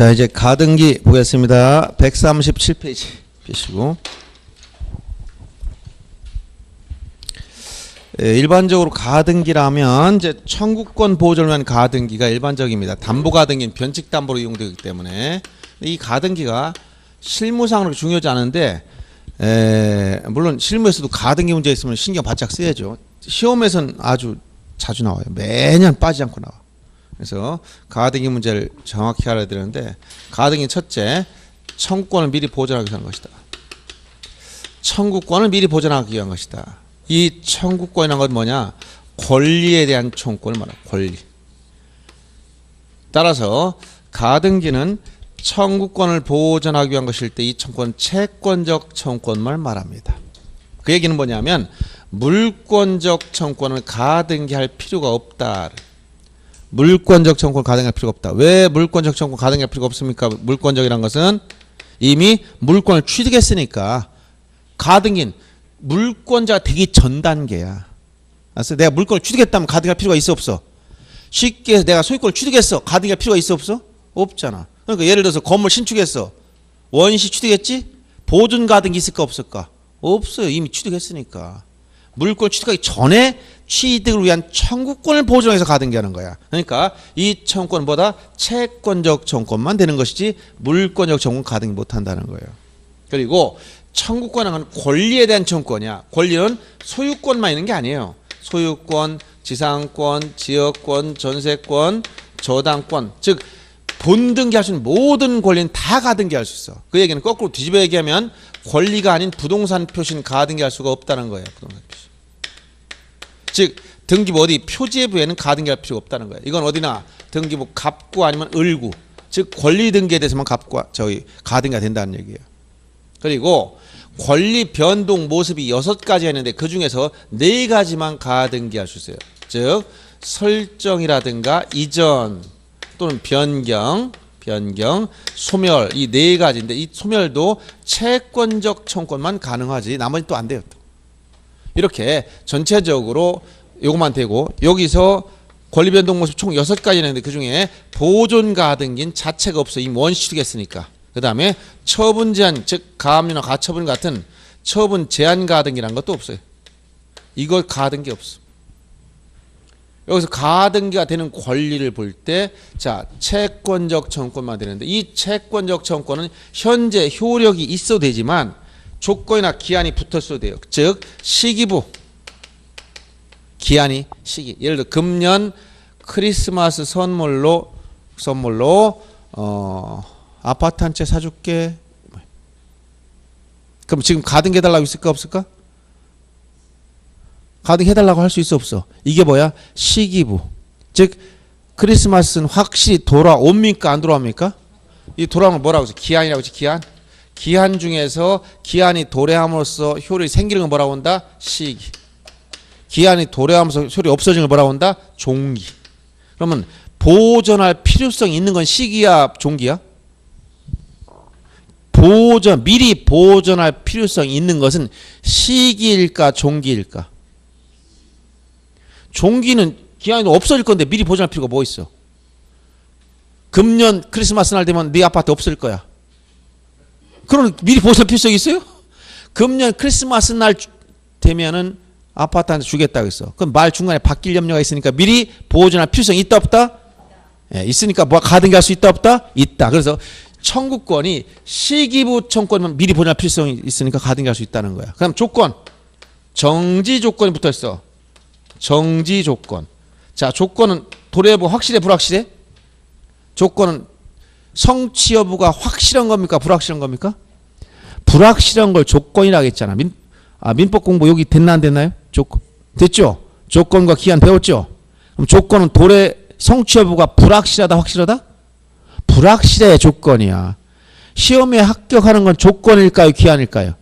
자, 이제 가등기 보겠습니다. 137페이지 피시고. 일반적으로 가등기라면 이제 청구권 보존을 위한 가등기가 일반적입니다. 담보 가등기는 변칙 담보로 이용되기 때문에 이 가등기가 실무상으로 중요하지 않은데 물론 실무에서도 가등기 문제 있으면 신경 바짝 써야죠. 시험에서는 아주 자주 나와요. 매년 빠지지 않고 나와. 그래서 가등기 문제를 정확히 알아야 되는데, 가등기 첫째, 청구권을 미리 보존하기 위한 것이다. 청구권을 미리 보존하기 위한 것이다. 이 청구권이라는 건 뭐냐? 권리에 대한 청구권을 말합니다. 권리. 따라서 가등기는 청구권을 보존하기 위한 것일 때 이 청구권은 채권적 청구권만 말합니다. 그 얘기는 뭐냐면 물권적 청구권을 가등기할 필요가 없다. 물권적 청구권 가등기할 필요가 없다. 왜 물권적 청구권 가등기할 필요가 없습니까? 물권적이란 것은 이미 물권을 취득했으니까. 가등기는 물권자가 되기 전 단계야. 알았어? 내가 물권을 취득했다면 가등기할 필요가 있어 없어? 쉽게 해서 내가 소유권을 취득했어. 가등기할 필요가 있어 없어? 없잖아. 그러니까 예를 들어서 건물 신축했어. 원시 취득했지? 보존 가등기 있을까 없을까? 없어요. 이미 취득했으니까. 물권 취득하기 전에 취득을 위한 청구권을 보존해서 가등기하는 거야. 그러니까 이 청구권은 뭐다? 채권적 청구권만 되는 것이지 물권적 청구권 가등기 못한다는 거예요. 그리고 청구권은 권리에 대한 청구권이야. 권리는 소유권만 있는 게 아니에요. 소유권, 지상권, 지역권, 전세권, 저당권, 즉 본등기할 수 있는 모든 권리는 다 가등기할 수 있어. 그 얘기는 거꾸로 뒤집어 얘기하면 권리가 아닌 부동산 표시는 가등기할 수가 없다는 거예요. 부동산 표시. 즉 등기부 어디 표지부에는 가등기할 필요가 없다는 거예요. 이건 어디나 등기부 갑구 아니면 을구, 즉 권리 등기에 대해서만 가등기가 된다는 얘기예요. 그리고 권리 변동 모습이 6가지가 있는데 그 중에서 4가지만 가등기할 수 있어요. 즉 설정이라든가 이전 또는 변경, 소멸, 이 4가지인데 이 소멸도 채권적 청구권만 가능하지 나머지는 또 안 돼요. 또. 이렇게 전체적으로 요것만 되고, 여기서 권리 변동 모습 총 6가지 있는데 그 중에 보존 가등기는 자체가 없어. 이미 원시 취득했으니까. 그 다음에 처분 제한, 즉 가압류나 가처분 같은 처분 제한 가등기라는 것도 없어요. 이거 가등기 없어. 여기서 가등기가 되는 권리를 볼 때, 자, 채권적 청구권만 되는데 이 채권적 청구권은 현재 효력이 있어도 되지만 조건이나 기한이 붙었어도 돼요. 즉 시기부, 기한이 시기. 예를 들어 금년 크리스마스 선물로 아파트 한 채 사줄게. 그럼 지금 가등기 해달라고 있을까 없을까? 가등기 해달라고 할 수 있어 없어? 이게 뭐야? 시기부. 즉 크리스마스는 확실히 돌아옵니까 안 돌아옵니까? 이 돌아오면 뭐라고 하지? 기한이라고 하지. 기한 중에서 기한이 도래함으로써 효력이 생기는 건 뭐라고 한다? 시기. 기한이 도래하면서 효력이 없어지는 걸 뭐라고 한다? 종기. 그러면 보존할 필요성이 있는 건 시기야 종기야? 미리 보존할 필요성이 있는 것은 시기일까 종기일까? 종기는 기한이 없어질 건데 미리 보존할 필요가 뭐 있어? 금년 크리스마스 날 되면 네 아파트 없을 거야. 그럼 미리 보존할 필요성이 있어요? 금년 크리스마스 날 되면은 아파트한테 주겠다고 했어. 그럼 말 중간에 바뀔 염려가 있으니까 미리 보존할 필요성이 있다 없다? 예, 있으니까 뭐 가등기할 수 있다 없다? 있다. 그래서 청구권이 시기부 청구권이면 미리 보존할 필요성이 있으니까 가등기할 수 있다는 거야. 그럼 조건, 정지 조건이 붙어 있어. 정지 조건. 자, 조건은 도래 여부 확실해 불확실해? 조건은 성취 여부가 확실한 겁니까 불확실한 겁니까? 불확실한 걸 조건이라고 했잖아. 민법 공부 여기 됐나 안 됐나요? 조건 됐죠? 조건과 기한 배웠죠? 그럼 조건은 도래 성취 여부가 불확실하다 확실하다? 불확실해. 조건이야. 시험에 합격하는 건 조건일까요 기한일까요?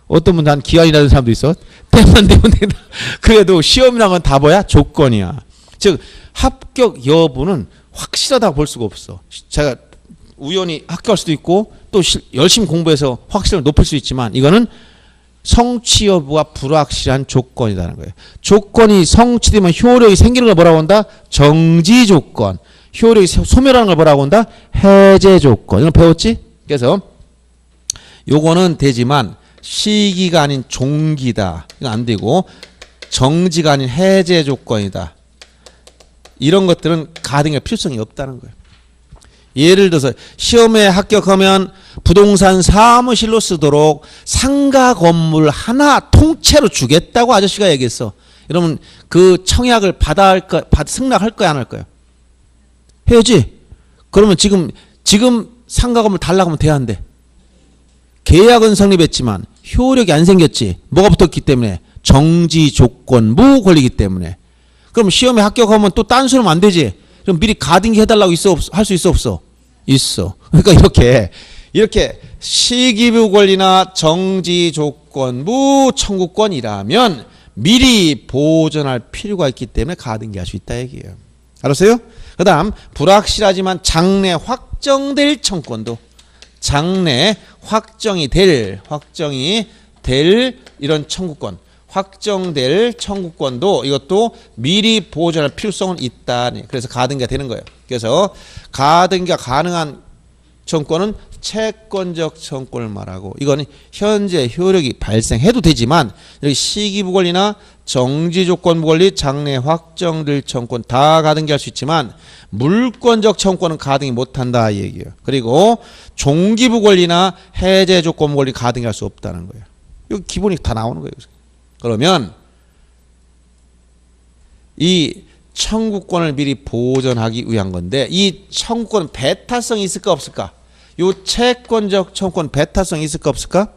어떤 분 난 기한이라는 사람도 있어. 때만 되면 된다. 그래도 시험이라는 건 다 뭐야? 조건이야. 즉 합격 여부는 확실하다고 볼 수가 없어. 제가 우연히 합격할 수도 있고 또 열심히 공부해서 확실을 높일 수 있지만 이거는 성취 여부가 불확실한 조건이라는 거예요. 조건이 성취되면 효력이 생기는 걸 뭐라고 한다? 정지 조건. 효력이 소멸하는 걸 뭐라고 한다? 해제 조건. 이걸 배웠지? 그래서 요거는 되지만 시기가 아닌 종기다. 이건 안 되고 정지가 아닌 해제 조건이다. 이런 것들은 가등기가 필요성이 없다는 거예요. 예를 들어서 시험에 합격하면 부동산 사무실로 쓰도록 상가 건물 하나 통째로 주겠다고 아저씨가 얘기했어. 여러분 그 청약을 승낙할 거야 안 할 거야? 해야지. 그러면 지금 상가 건물 달라고 하면 돼야 안 돼? 계약은 성립했지만 효력이 안 생겼지. 뭐가 붙었기 때문에? 정지 조건부 걸리기 때문에. 그럼 시험에 합격하면 또 딴 소리 하면 안 되지. 그럼 미리 가등기 해달라고 할 수 있어 없어? 있어. 그러니까 이렇게 시기부 권리나 정지 조건부 청구권이라면 미리 보존할 필요가 있기 때문에 가등기 할 수 있다 얘기예요. 알았어요? 그 다음 불확실하지만 장래 확정될 청구권도 장래 확정이 될 이런 청구권 확정될 청구권도 이것도 미리 보존할 필요성은 있다. 그래서 가등기가 되는 거예요. 그래서 가등기가 가능한 청구권은 채권적 청구권을 말하고 이거는 현재 효력이 발생해도 되지만 여기 시기부 권리나 정지조건부 권리 장래 확정될 청구권 다 가등기할 수 있지만 물권적 청구권은 가등기 못한다 이 얘기예요. 그리고 종기부 권리나 해제조건부 권리 가등기할 수 없다는 거예요. 이거 기본이 다 나오는 거예요. 그러면 이 청구권을 미리 보존하기 위한 건데 이 청구권은 배타성이 있을까 없을까? 이 채권적 청구권 배타성이 있을까 없을까?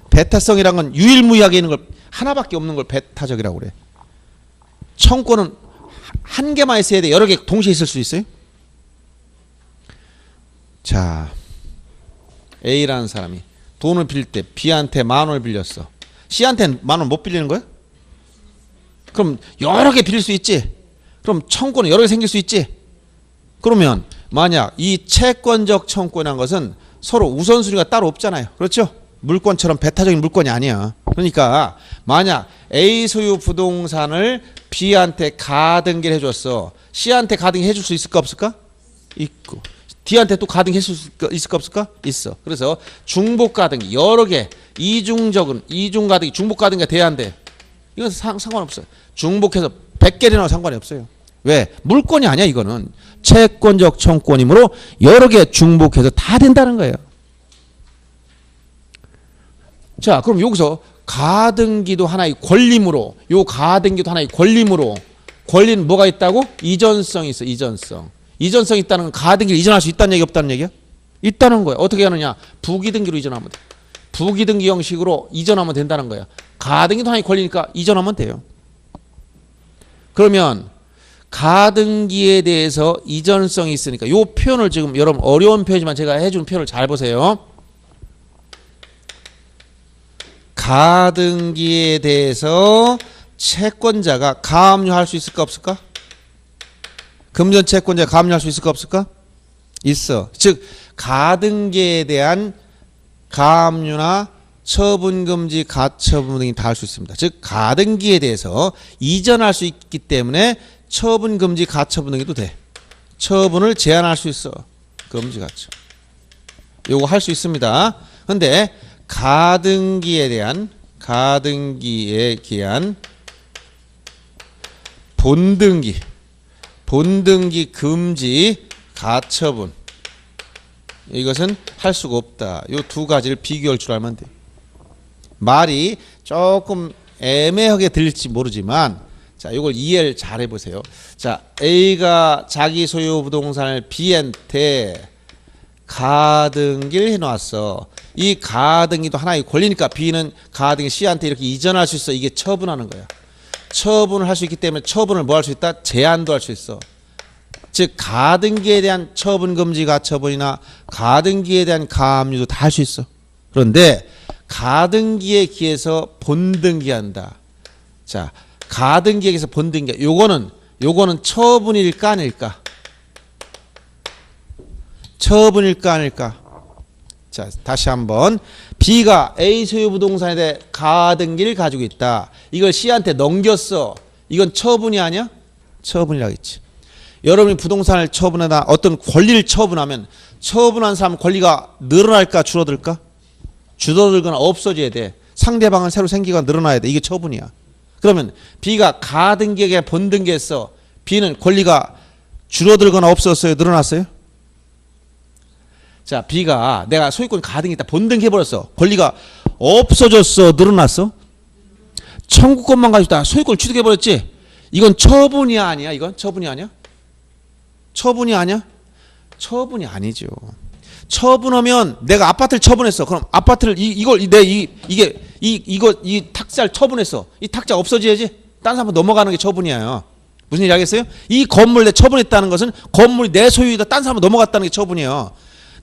배타성이란 건 유일무이하게 있는 걸 하나밖에 없는 걸 배타적이라고 그래. 청구권은 한 개만 있어야 돼. 여러 개 동시에 있을 수 있어요? 자, A라는 사람이 돈을 빌릴 때 B한테 10,000원을 빌렸어. C한테는 10,000원 못 빌리는 거야? 그럼 여러 개 빌릴 수 있지? 그럼 청구권은 여러 개 생길 수 있지? 그러면 만약 이 채권적 청구권이라는 것은 서로 우선순위가 따로 없잖아요. 그렇죠? 물권처럼 배타적인 물권이 아니야. 그러니까 만약 A 소유 부동산을 B한테 가등기를 해줬어. C한테 가등기 해줄 수 있을까 없을까? 있고. D한테 또 가등기 해줄 수 있을까 없을까? 있어. 그래서 중복 가등기 여러 개 이중 가등기 중복 가등기가 돼야 안 돼. 이건 상관없어요. 중복해서 100개를 넣어도 상관이 없어요. 왜? 물권이 아니야 이거는. 채권적 청구권이므로 여러 개 중복해서 다 된다는 거예요. 자, 그럼 여기서 가등기도 하나의 권리므로 권리는 뭐가 있다고? 이전성이 있어. 이전성이 있다는 건 가등기를 이전할 수 있다는 얘기 없다는 얘기야? 있다는 거야. 어떻게 하느냐? 부기등기로 이전하면 돼. 부기등기 형식으로 이전하면 된다는 거야. 가등기도 하나의 권리니까 이전하면 돼요. 그러면 가등기에 대해서 이전성이 있으니까 이 표현을 지금 여러분 어려운 표현이지만 제가 해준 표현을 잘 보세요. 가등기에 대해서 채권자가 가압류할 수 있을까 없을까? 금전 채권자가 가압류할 수 있을까 없을까? 있어. 즉 가등기에 대한 가압류나 처분금지, 가처분 등이 다 할 수 있습니다. 즉 가등기에 대해서 이전할 수 있기 때문에 처분금지, 가처분 등이도 돼. 처분을 제한할 수 있어. 금지, 가처. 요거 할 수 있습니다. 근데 가등기에 대한 본등기 금지, 가처분 이것은 할 수가 없다. 요 두 가지를 비교할 줄 알면 돼. 말이 조금 애매하게 들릴지 모르지만 자, 이걸 이해를 잘 해보세요. 자, A가 자기 소유 부동산을 B한테 가등기를 해놨어. 이 가등기도 하나의 권리니까 B는 가등기 C한테 이렇게 이전할 수 있어. 이게 처분하는 거야. 처분을 할 수 있기 때문에 처분을 뭐 할 수 있다? 제한도 할 수 있어. 즉 가등기에 대한 처분 금지 가처분이나 가등기에 대한 가압류도 다 할 수 있어. 그런데 가등기에 기해서 본등기한다. 자, 가등기에 기해서 본등기. 요거는 처분일까 아닐까? 처분일까 아닐까? 자, 다시 한번 B가 A 소유 부동산에 대해 가등기를 가지고 있다. 이걸 C한테 넘겼어. 이건 처분이 아니야? 처분이라고 했지. 여러분이 부동산을 처분하다 어떤 권리를 처분하면 처분한 사람 권리가 늘어날까 줄어들까? 줄어들거나 없어져야 돼. 상대방은 새로 생기거나 늘어나야 돼. 이게 처분이야. 그러면 B가 가등기에게 본등기에서 B는 권리가 줄어들거나 없었어요? 늘어났어요? 자, B가 내가 소유권 가등기했다. 본등기 해버렸어. 권리가 없어졌어? 늘어났어? 청구권만 가지고 있다. 소유권 취득해버렸지? 이건 처분이야 아니야? 이건 처분이 아니야? 처분이 아니야? 처분이 아니죠. 처분하면 내가 아파트를 처분했어. 그럼 아파트를 이 탁자를 처분했어. 이 탁자 없어져야지. 딴 사람 넘어가는 게 처분이에요. 무슨 얘기 알겠어요? 이 건물 내 처분했다는 것은 건물이 내 소유이다. 딴 사람 넘어갔다는 게 처분이에요.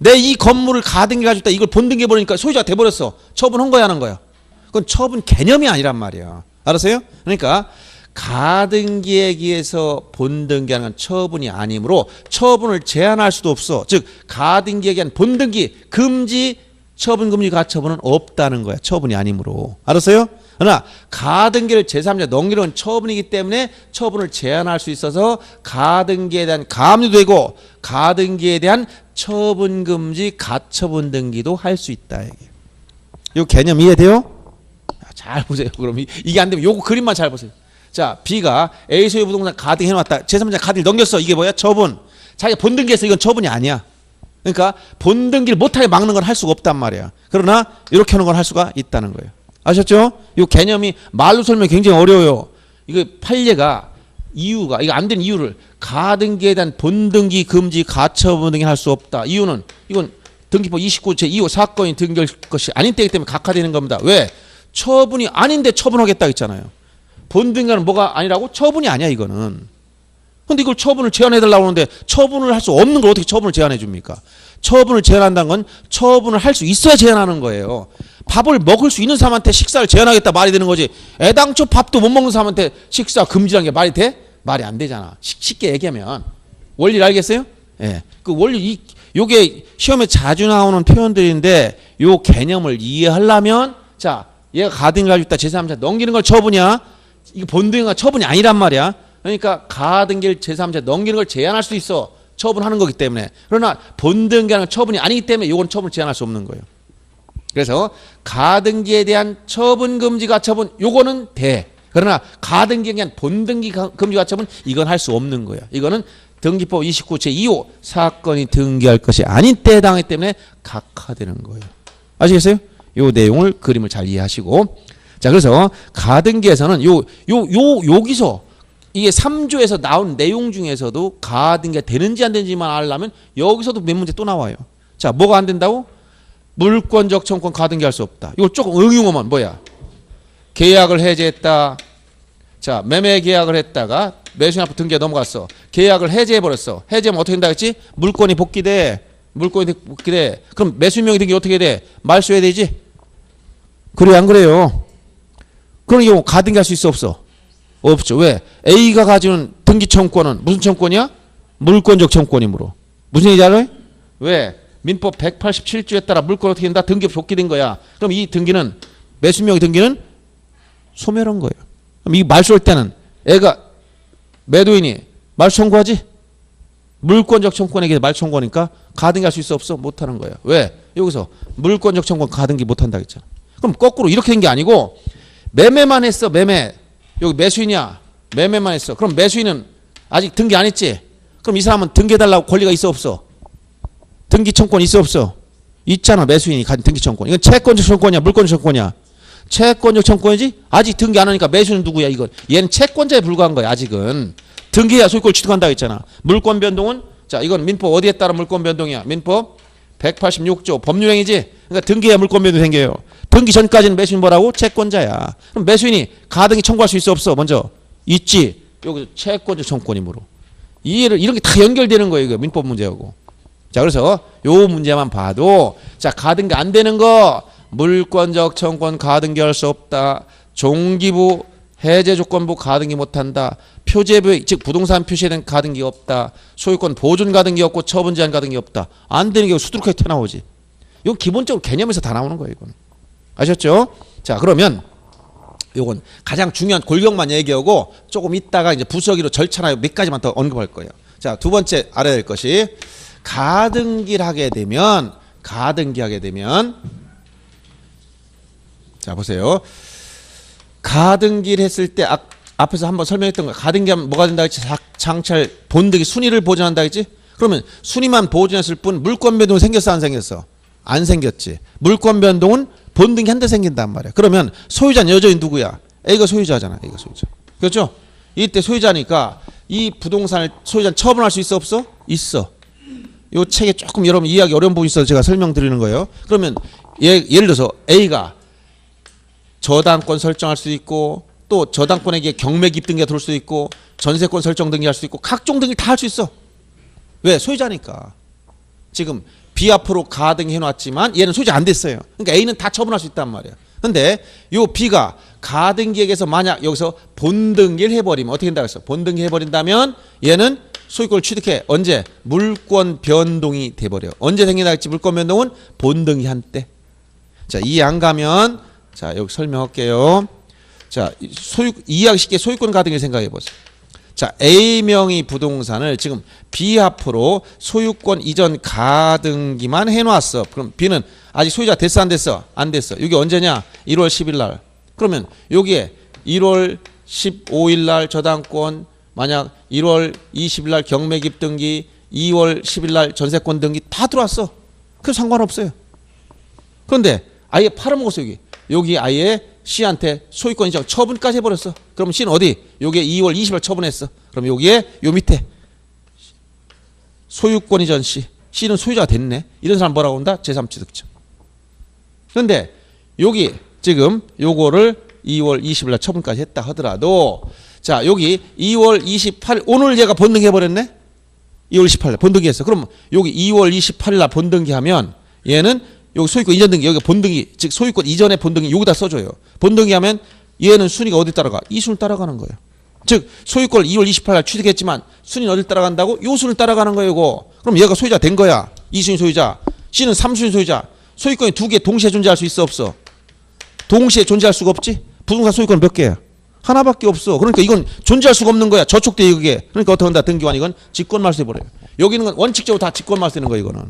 내 이 건물을 가등기 가지고 있다. 이걸 본등기 해버리니까 소유자가 돼버렸어. 처분한 거야 하는 거야. 그건 처분 개념이 아니란 말이야. 알았어요? 그러니까 가등기에 의해서 본등기하는 건 처분이 아니므로 처분을 제한할 수도 없어. 즉 가등기에 의한 본등기 금지 처분 금지 가처분은 없다는 거야. 처분이 아니므로. 알았어요? 그러나 가등기를 제3자 넘기는 건 처분이기 때문에 처분을 제한할 수 있어서 가등기에 대한 가압류도 되고 가등기에 대한 처분 금지 가처분 등기도 할 수 있다. 이 개념 이해돼요? 잘 보세요. 그럼 이게 안 되면 요거 그림만 잘 보세요. 자, B가 A 소유 부동산 가등기 해놨다. 제3자 가등기 넘겼어. 이게 뭐야? 처분. 자기가 본등기해서 이건 처분이 아니야. 그러니까 본등기를 못하게 막는 건 할 수가 없단 말이야. 그러나 이렇게 하는 건 할 수가 있다는 거예요. 아셨죠? 이 개념이 말로 설명이 굉장히 어려워요. 이거 판례가 이유가 이거 안 되는 이유를 가등기에 대한 본등기 금지 가처분 등이 할 수 없다. 이유는 이건 등기법 29 제2호 사건이 등기할 것이 아닌 때이기 때문에 각하되는 겁니다. 왜? 처분이 아닌데 처분하겠다 했잖아요. 본등기는 뭐가 아니라고? 처분이 아니야 이거는. 근데 이걸 처분을 제한해달라고 하는데 처분을 할 수 없는 걸 어떻게 처분을 제한해 줍니까? 처분을 제한한다는 건 처분을 할 수 있어야 제한하는 거예요. 밥을 먹을 수 있는 사람한테 식사를 제한하겠다 말이 되는 거지. 애당초 밥도 못 먹는 사람한테 식사 금지라는 게 말이 돼? 말이 안 되잖아. 쉽게 얘기하면. 원리를 알겠어요? 예. 그 원리 요게 시험에 자주 나오는 표현들인데 요 개념을 이해하려면 자, 얘가 가등기 가지고 있다. 제3자 넘기는 걸 처분이야. 이거 본등기가 처분이 아니란 말이야. 그러니까 가등기를 제3자 넘기는 걸 제한할 수 있어. 처분하는 거기 때문에. 그러나 본등기하는 처분이 아니기 때문에 이건 처분을 제한할 수 없는 거예요. 그래서 가등기에 대한 처분 금지 가처분 요거는 돼. 그러나 가등기에 대한 본등기 금지 가처분 이건 할 수 없는 거예요. 이거는 등기법 29 제2호 사건이 등기할 것이 아닌 때에 해당하기 때문에 각하되는 거예요. 아시겠어요? 요 내용을 그림을 잘 이해하시고 자 그래서 가등기에서는 여기서 이게 3조에서 나온 내용 중에서도 가등기가 되는지 안 되는지만 알려면 여기서도 몇 문제 또 나와요. 자 뭐가 안 된다고? 물권적 청구권 가등기할 수 없다. 이거 조금 응용하면 뭐야? 계약을 해제했다. 자 매매 계약을 했다가 매수인 앞으로 등기가 넘어갔어. 계약을 해제해버렸어. 해제하면 어떻게 된다 했지? 물권이 복귀돼. 물권이 복귀돼. 그럼 매수인명의 등기 어떻게 돼? 말소해야 되지? 그래 안 그래요? 그런 경우 가등기할 수 있어 없어? 없죠. 왜? A가 가지는 등기 청구권은 무슨 청구권이야? 물권적 청구권이므로. 무슨 얘기지 알아요? 왜? 민법 187조에 따라 물권 어떻게 된다? 등기 복귀된 거야. 그럼 이 등기는 매수인명의 등기는 소멸한 거예요. 그럼 이 말소할 때는 애가 매도인이 말소 청구하지? 물권적 청구권에게 말소 청구하니까 가등기할 수 있어 없어? 못하는 거예요. 왜? 여기서 물권적 청구권 가등기 못한다 했잖아. 그럼 거꾸로 이렇게 된 게 아니고 매매만 했어. 매매. 여기 매수인이야. 매매만 했어. 그럼 매수인은 아직 등기 안 했지? 그럼 이 사람은 등기해달라고 권리가 있어 없어? 등기 청구권 있어 없어? 있잖아. 매수인이 가진 등기 청구권. 이건 채권적 청구권이야? 물권적 청구권이야? 채권적 청구권이지? 아직 등기 안 하니까 매수인은 누구야 이건? 얘는 채권자에 불과한 거야 아직은. 등기해야 소유권을 취득한다고 했잖아. 물권 변동은 자 이건 민법 어디에 따라 물권 변동이야? 민법 186조 법률행위지? 그러니까 등기해야 물권 변동이 생겨요. 등기 전까지는 매수인 뭐라고? 채권자야. 그럼 매수인이 가등기 청구할 수 있어 없어? 먼저 있지. 여기 채권적 청구권이므로 이해를 이런 게 다 연결되는 거예요. 이거 민법 문제하고. 자 그래서 요 문제만 봐도 자 가등기 안 되는 거 물권적 청구권 가등기할 수 없다. 종기부 해제 조건부 가등기 못한다. 표제부 즉 부동산 표시에 대한 가등기 없다. 소유권 보존 가등기 없고 처분 제한 가등기 없다. 안 되는 게 수두룩하게 튀어나오지. 이건 기본적으로 개념에서 다 나오는 거예요. 이건. 아셨죠? 자 그러면 요건 가장 중요한 골격만 얘기하고 조금 있다가 이제 부서기로 절차나 몇 가지만 더 언급할 거예요. 자, 두 번째 알아야 될 것이 가등기를 하게 되면 자, 보세요. 가등기를 했을 때 앞에서 한번 설명했던 거 가등기하면 뭐가 된다 했지? 장찰 본등기 순위를 보존한다 했지? 그러면 순위만 보존했을 뿐 물권 변동은 생겼어 안 생겼어? 안 생겼지. 물권 변동은 본등기 한 대 생긴단 말이야. 그러면 소유자는 여전히 누구야? A가 소유자잖아. A가 소유자. 그렇죠? 이때 소유자니까 이 부동산을 소유자는 처분할 수 있어 없어? 있어. 이 책에 조금 여러분 이해하기 어려운 부분이 있어서 제가 설명드리는 거예요. 그러면 예를 들어서 A가 저당권 설정할 수도 있고 또 저당권에게 경매 기입등기가 들어올 수도 있고 전세권 설정 등기할 수도 있고 각종 등기 다 할 수 있어. 왜? 소유자니까. 지금 B 앞으로 가등기 해놨지만 얘는 소유자 안 됐어요. 그러니까 A는 다 처분할 수 있단 말이야. 근데 요 B가 가등기에게서 만약 여기서 본등기를 해버리면 어떻게 된다고 했어? 본등기 해버린다면 얘는 소유권을 취득해. 언제? 물권 변동이 돼버려. 언제 생긴다 했지? 물권 변동은 본등기 한때. 자, 이해 안 가면 자 여기 설명할게요. 자, 이해하기 쉽게 소유권 가등기를 생각해 보세요. 자, A명의 부동산을 지금 B 앞으로 소유권 이전 가등기만 해놨어. 그럼 B는 아직 소유자 됐어 안 됐어? 안 됐어. 이게 언제냐? 1월 10일 날. 그러면 여기에 1월 15일 날 저당권, 만약 1월 20일 날 경매 기입 등기, 2월 10일 날 전세권 등기 다 들어왔어. 그래서 상관없어요. 그런데 아예 팔아먹었어 여기. 여기 아예 C한테 소유권 이전 처분까지 해버렸어. 그럼 C는 어디? 여기에 2월 20일 처분했어. 그럼 여기에 요 밑에 소유권 이전 C. C는 소유자가 됐네. 이런 사람 뭐라고 한다? 제3취득자. 그런데 여기 지금 요거를 2월 20일 날 처분까지 했다 하더라도 자 여기 2월 28일 오늘 얘가 본등해버렸네. 2월 28일 본등기했어. 그럼 여기 2월 28일 날 본등기하면 얘는 여기 소유권 이전 등기 여기 본등기 즉 소유권 이전의 본등기 여기다 써줘요. 본등기하면 얘는 순위가 어디 따라가? 이 순을 따라가는 거예요. 즉 소유권을 2월 28일 날 취득했지만 순위는 어딜 따라간다고? 요 순을 따라가는 거예요. 이거. 그럼 얘가 소유자 된 거야. 2순위 소유자. C는 3순위 소유자. 소유권이 두 개 동시에 존재할 수 있어 없어? 동시에 존재할 수가 없지. 부동산 소유권 몇 개야? 하나밖에 없어. 그러니까 이건 존재할 수가 없는 거야. 저촉돼 이게. 그러니까 어떻게 한다? 등기관 이건 직권 말소해버려요. 여기는 건 원칙적으로 다 직권 말소되는 거예요. 이거는.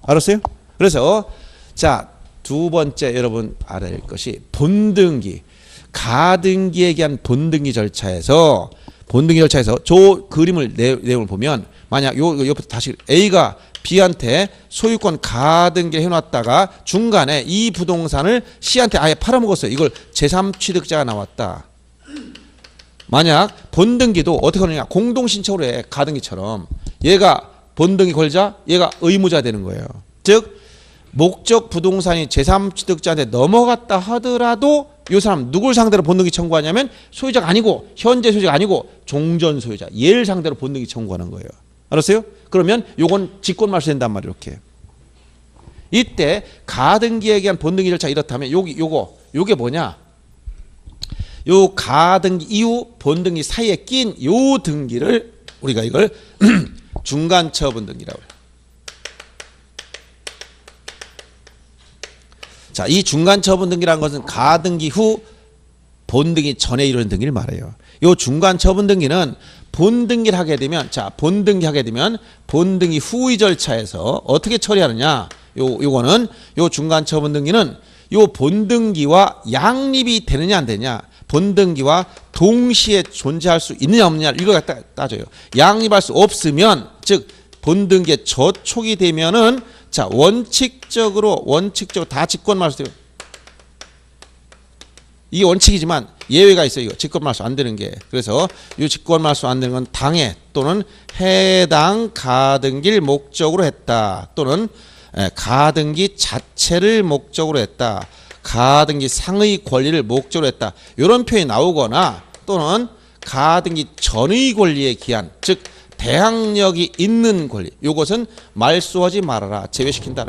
알았어요? 그래서 자, 두 번째 여러분 알아야 할 것이 본등기. 가등기에 대한 본등기 절차에서 저 그림을 내용을 보면 만약 요 옆부터 다시 A가 B한테 소유권 가등기 해놨다가 중간에 이 부동산을 C한테 아예 팔아먹었어요. 이걸 제3취득자가 나왔다. 만약 본등기도 어떻게 하느냐? 공동신청으로 해. 가등기처럼. 얘가 본등기 걸자 얘가 의무자 되는 거예요. 즉 목적 부동산이 제3취득자한테 넘어갔다 하더라도 이 사람 누굴 상대로 본등기 청구하냐면 소유자가 아니고 현재 소유자가 아니고 종전 소유자 얘를 상대로 본등기 청구하는 거예요. 알았어요? 그러면 요건 직권 말소된단 말이에요. 이렇게. 이때 가등기에 대한 본등기 절차 이렇다면 요게 뭐냐? 요 가등기 이후 본등기 사이에 낀 요 등기를 우리가 이걸 중간 처분 등기라고 해요. 자, 이 중간 처분 등기라는 것은 가등기 후 본등기 전에 이루어진 등기를 말해요. 이 중간 처분 등기는 본등기를 하게 되면 본등기 후의 절차에서 어떻게 처리하느냐? 요거는 요 중간 처분 등기는 요 본등기와 양립이 되느냐 안 되느냐? 본등기와 동시에 존재할 수 있느냐 없느냐 이거 갖다 따져요. 양립할 수 없으면 즉 본등기에 저촉이 되면은 자 원칙적으로 다 직권 말소돼요. 이게 원칙이지만 예외가 있어요. 이거 직권 말소 안 되는 게. 그래서 이 직권 말소 안 되는 건 당해 또는 해당 가등기를 목적으로 했다. 또는 가등기 자체를 목적으로 했다. 가등기 상의 권리를 목적으로 했다. 이런 표현이 나오거나 또는 가등기 전의 권리에 기한 즉 대항력이 있는 권리. 이것은 말소하지 말아라. 제외시킨다.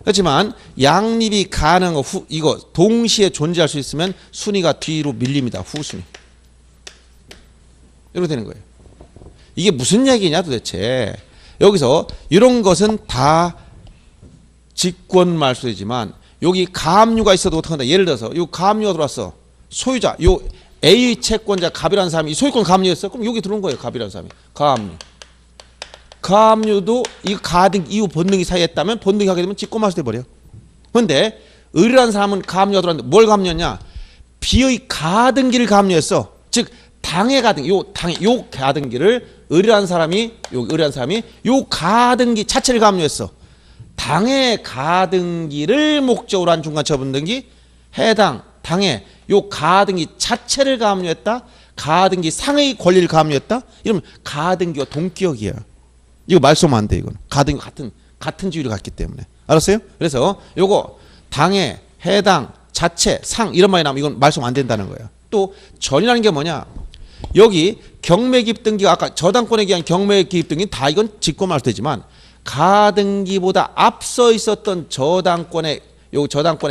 그렇지만 양립이 가능한 이거 동시에 존재할 수 있으면 순위가 뒤로 밀립니다. 후순위. 이렇게 되는 거예요. 이게 무슨 얘기냐 도대체. 여기서 이런 것은 다 직권 말소이지만 여기 가압류가 있어도 어떡한다. 예를 들어서 요 가압류가 들어왔어. 소유자 요 A의 채권자 갑이라는 사람이 소유권 가압류였어. 그럼 여기 들어온 거예요. 갑이라는 사람이. 가압류. 가압류도 이 가등 이후 본등기 사이에 했다면 본등기 하게 되면 직권말소 돼버려. 그런데 을이라는 사람은 가압류가 들어왔는데 뭘 가압류였냐? B의 가등기를 가압류했어. 즉 당의 가등, 요 가등기를 을이라는 사람이 요 가등기 자체를 가압류했어. 당의 가등기를 목적으로 한 중간처분등기, 해당 당의 요 가등기 자체를 가압류했다. 가등기 상의 권리를 가압류했다. 이러면 가등기와 동기역이야. 이거 말소하면 안 돼. 이건 가등기 같은 지위를 갖기 때문에. 알았어요? 그래서 요거 당의 해당 자체 상 이런 말이 나오면 이건 말소하면 안 된다는 거예요. 또 전이라는 게 뭐냐? 여기 경매기입등기가 아까 저당권에 기한 경매기입등기 다 이건 직권말소 되지만 가등기보다 앞서 있었던 저당권에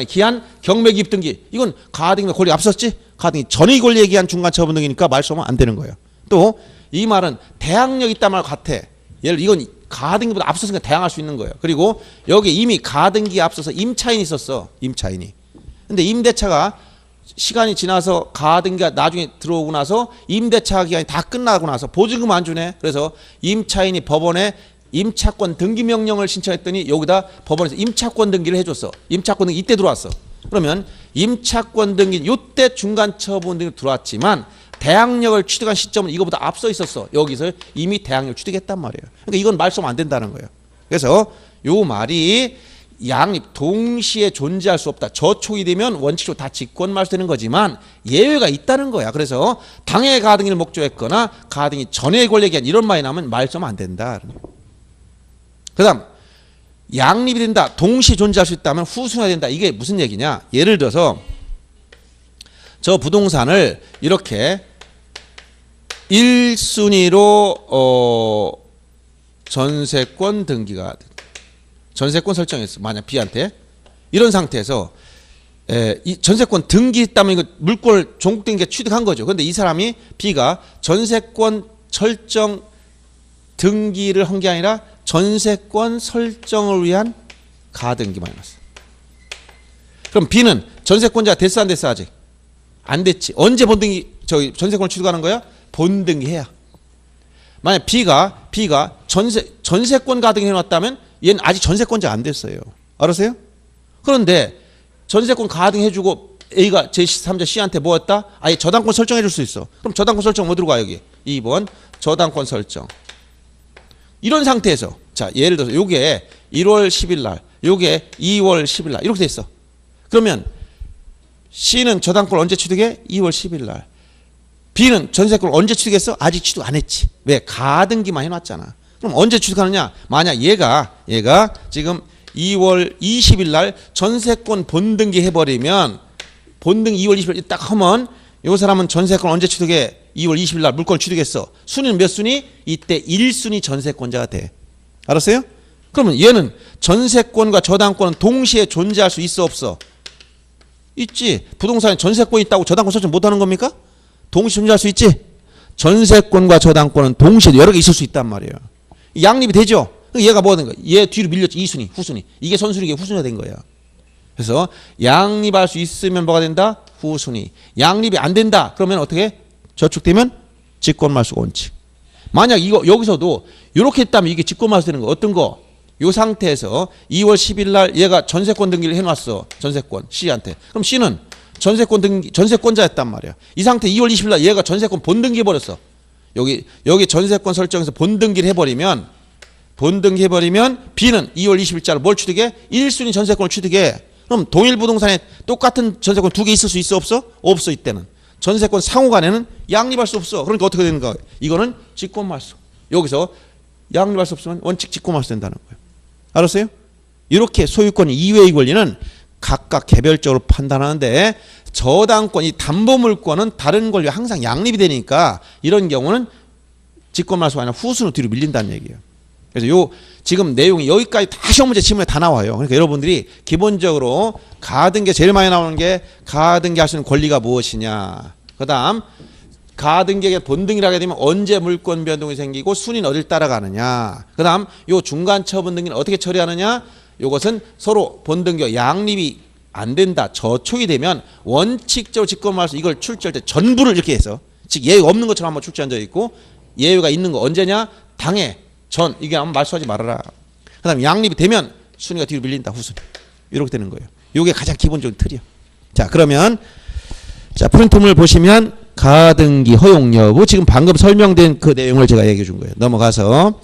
기한 경매기입등기 이건 가등기 권리 앞섰지? 가등기 전의 권리에 기한 중간처분등기니까 말소하면 안 되는 거예요. 또 이 말은 대항력 있단 말 같아. 예를 이건 가등기보다 앞섰으니까 대항할 수 있는 거예요. 그리고 여기 이미 가등기에 앞서서 임차인이 있었어. 임차인이. 근데 임대차가 시간이 지나서 가등기가 나중에 들어오고 나서 임대차 기간이 다 끝나고 나서 보증금 안 주네. 그래서 임차인이 법원에 임차권 등기 명령을 신청했더니 여기다 법원에서 임차권 등기를 해줬어. 임차권 등기 이때 들어왔어. 그러면 임차권 등기 이때 중간처분 등기 들어왔지만 대항력을 취득한 시점은 이거보다 앞서 있었어. 여기서 이미 대항력을 취득했단 말이에요. 그러니까 이건 말소하면 안 된다는 거예요. 그래서 요 말이 양립 동시에 존재할 수 없다. 저촉이 되면 원칙적으로 다 직권말소되는 거지만 예외가 있다는 거야. 그래서 당의 가등기를 목적했거나 가등기 전의 권리에 기한 이런 말이 나오면 말소하면 안 된다. 그 다음 양립이 된다. 동시에 존재할 수 있다면 후순위가 된다. 이게 무슨 얘기냐? 예를 들어서 저 부동산을 이렇게 1순위로 전세권 등기가 전세권 설정했어. 만약 B한테 이런 상태에서 이 전세권 등기 있다면 이거 물권을 종국 등기에 취득한 거죠. 그런데 이 사람이 B가 전세권 설정 등기를 한 게 아니라 전세권 설정을 위한 가등기만 해놨어. 그럼 B는 전세권자가 됐어 안 됐어? 아직 안 됐지. 언제 본등기 전세권을 취득하는 거야? 본등기 해야. 만약 B가 전세권 가등기 해놨다면 얘는 아직 전세권자가 안 됐어요. 알았어요? 그런데 전세권 가등기 해주고 A가 제3자 C한테 뭐 했다? 아예 저당권 설정해 줄 수 있어. 그럼 저당권 설정 뭐 들어가 여기? 2번 저당권 설정. 이런 상태에서 자 예를 들어서 요게 1월 10일 날 요게 2월 10일 날 이렇게 돼 있어. 그러면 C는 저당권 언제 취득해? 2월 10일 날. B는 전세권을 언제 취득했어? 아직 취득 안 했지. 왜? 가등기만 해놨잖아. 그럼 언제 취득하느냐? 만약 얘가 지금 2월 20일 날 전세권 본등기 해버리면 본등기 2월 20일 딱 하면 이 사람은 전세권 언제 취득해? 2월 20일 날 물건을 취득했어. 순위는 몇 순위? 이때 1순위 전세권자가 돼. 알았어요? 그러면 얘는 전세권과 저당권은 동시에 존재할 수 있어 없어? 있지. 부동산에 전세권이 있다고 저당권 설정 못하는 겁니까? 동시에 존재할 수 있지. 전세권과 저당권은 동시에 여러 개 있을 수 있단 말이에요. 양립이 되죠. 얘가 뭐가 된 거야? 얘 뒤로 밀렸지. 2순위, 후순위. 이게 선순위, 이게 후순위가 된 거야. 그래서 양립할 수 있으면 뭐가 된다? 후순위. 양립이 안 된다. 그러면 어떻게? 저축되면 직권말소 원칙. 만약 이거 여기서도 이렇게 했다면 이게 직권말소 되는 거 어떤 거? 요 상태에서 2월 10일 날 얘가 전세권 등기를 해놨어. 전세권 C한테. 그럼 C는 전세권 등기 전세권자였단 말이야. 이 상태 2월 20일 날 얘가 전세권 본등기 해버렸어. 여기 전세권 설정에서 본등기를 해버리면 B는 2월 20일자로 뭘 취득해? 1순위 전세권을 취득해. 그럼 동일 부동산에 똑같은 전세권 두 개 있을 수 있어 없어? 없어. 이때는 전세권 상호간에는 양립할 수 없어. 그러니까 어떻게 되는가? 이거는 직권말소. 여기서 양립할 수 없으면 원칙 직권말소 된다는 거예요. 알았어요? 이렇게 소유권 이외의 권리는 각각 개별적으로 판단하는데 저당권, 이 담보물권은 다른 권리와 항상 양립이 되니까 이런 경우는 직권말소가 아니라 후순으로 뒤로 밀린다는 얘기예요. 그래서 지금 내용이 여기까지 다 시험 문제 지문에 다 나와요. 그러니까 여러분들이 기본적으로 가등기 제일 많이 나오는 게 가등기 할 수 있는 권리가 무엇이냐. 그 다음 가등기에 본등기를 하게 되면 언제 물권 변동이 생기고 순위는 어딜 따라가느냐. 그 다음 요 중간 처분 등기는 어떻게 처리하느냐. 요것은 서로 본등기와 양립이 안 된다. 저촉이 되면 원칙적으로 직권말 수 이걸 출제할 때 전부를 이렇게 해서 즉 예외가 없는 것처럼 한번 출제한 적이 있고 예외가 있는 거 언제냐? 당해 전 이게 아무 말소하지 말아라. 그다음에 양립이 되면 순위가 뒤로 밀린다. 후순위 이렇게 되는 거예요. 이게 가장 기본적인 틀이야. 자 그러면 자 프린트물 보시면 가등기 허용 여부 지금 방금 설명된 그 내용을 제가 얘기해 준 거예요. 넘어가서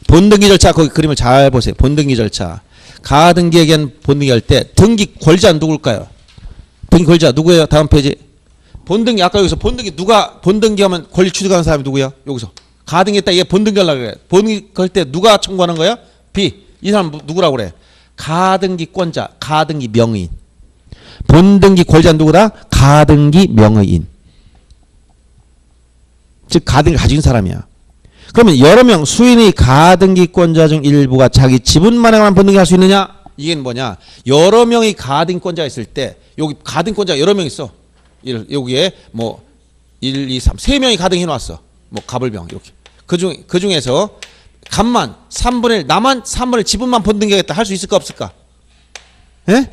본등기 절차 거기 그림을 잘 보세요. 본등기 절차 가등기에겐 본등기 할 때 등기 권리자 누굴까요? 등기 권리자 누구예요? 다음 페이지 본등기 아까 여기서 본등기 누가 본등기 하면 권리 취득하는 사람이 누구야? 여기서 가등기 했다 얘 본등기 하려고 그래. 본등기 할 때 누가 청구하는 거야? B 이 사람 누구라고 그래? 가등기권자 가등기 명의인 본등기 권리자 누구다? 가등기 명의인 즉 가등기 가진 사람이야. 그러면 여러 명 수인의 가등기권자 중 일부가 자기 지분만에만 본등기 할 수 있느냐? 이게 뭐냐? 여러 명의 가등기권자가 있을 때 여기 가등기권자가 여러 명 있어. 여기에 뭐 1, 2, 3 세 명이 가등기 해놨어. 뭐 갑을병 이렇게. 그 중에서 갑만 3분의 1 나만 3분의 1 지분만 본등기하겠다 할 수 있을까 없을까? 예?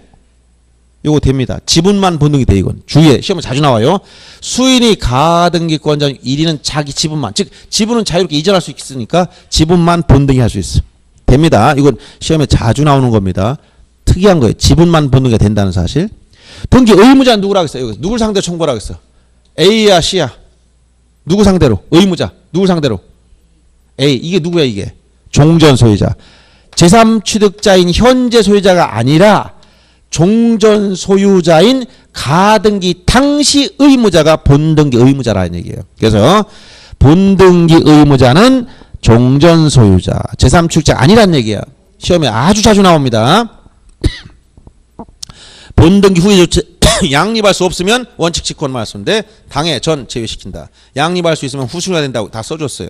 요거 됩니다. 지분만 본등기 돼 이건. 주위에 시험에 자주 나와요. 수인이 가등기권자 1위는 자기 지분만 즉 지분은 자유롭게 이전할 수 있으니까 지분만 본등기 할 수 있어. 됩니다. 이건 시험에 자주 나오는 겁니다. 특이한 거예요. 지분만 본등기가 된다는 사실. 등기 의무자 누구라고 했어요? 여기서 누굴 상대로 청구하라고 했어? A야 C야? 누구 상대로? 의무자 누굴 상대로? A 이게 누구야 이게? 종전 소유자. 제3취득자인 현재 소유자가 아니라 종전 소유자인 가등기 당시 의무자가 본등기 의무자라는 얘기예요. 그래서 본등기 의무자는 종전 소유자, 제3취득자 아니란 얘기야. 시험에 아주 자주 나옵니다. 본등기 후에 조치 양립할 수 없으면 원칙 직권만 할 수 있는데 당해 전 제외시킨다. 양립할 수 있으면 후순위가 된다고 다 써줬어요.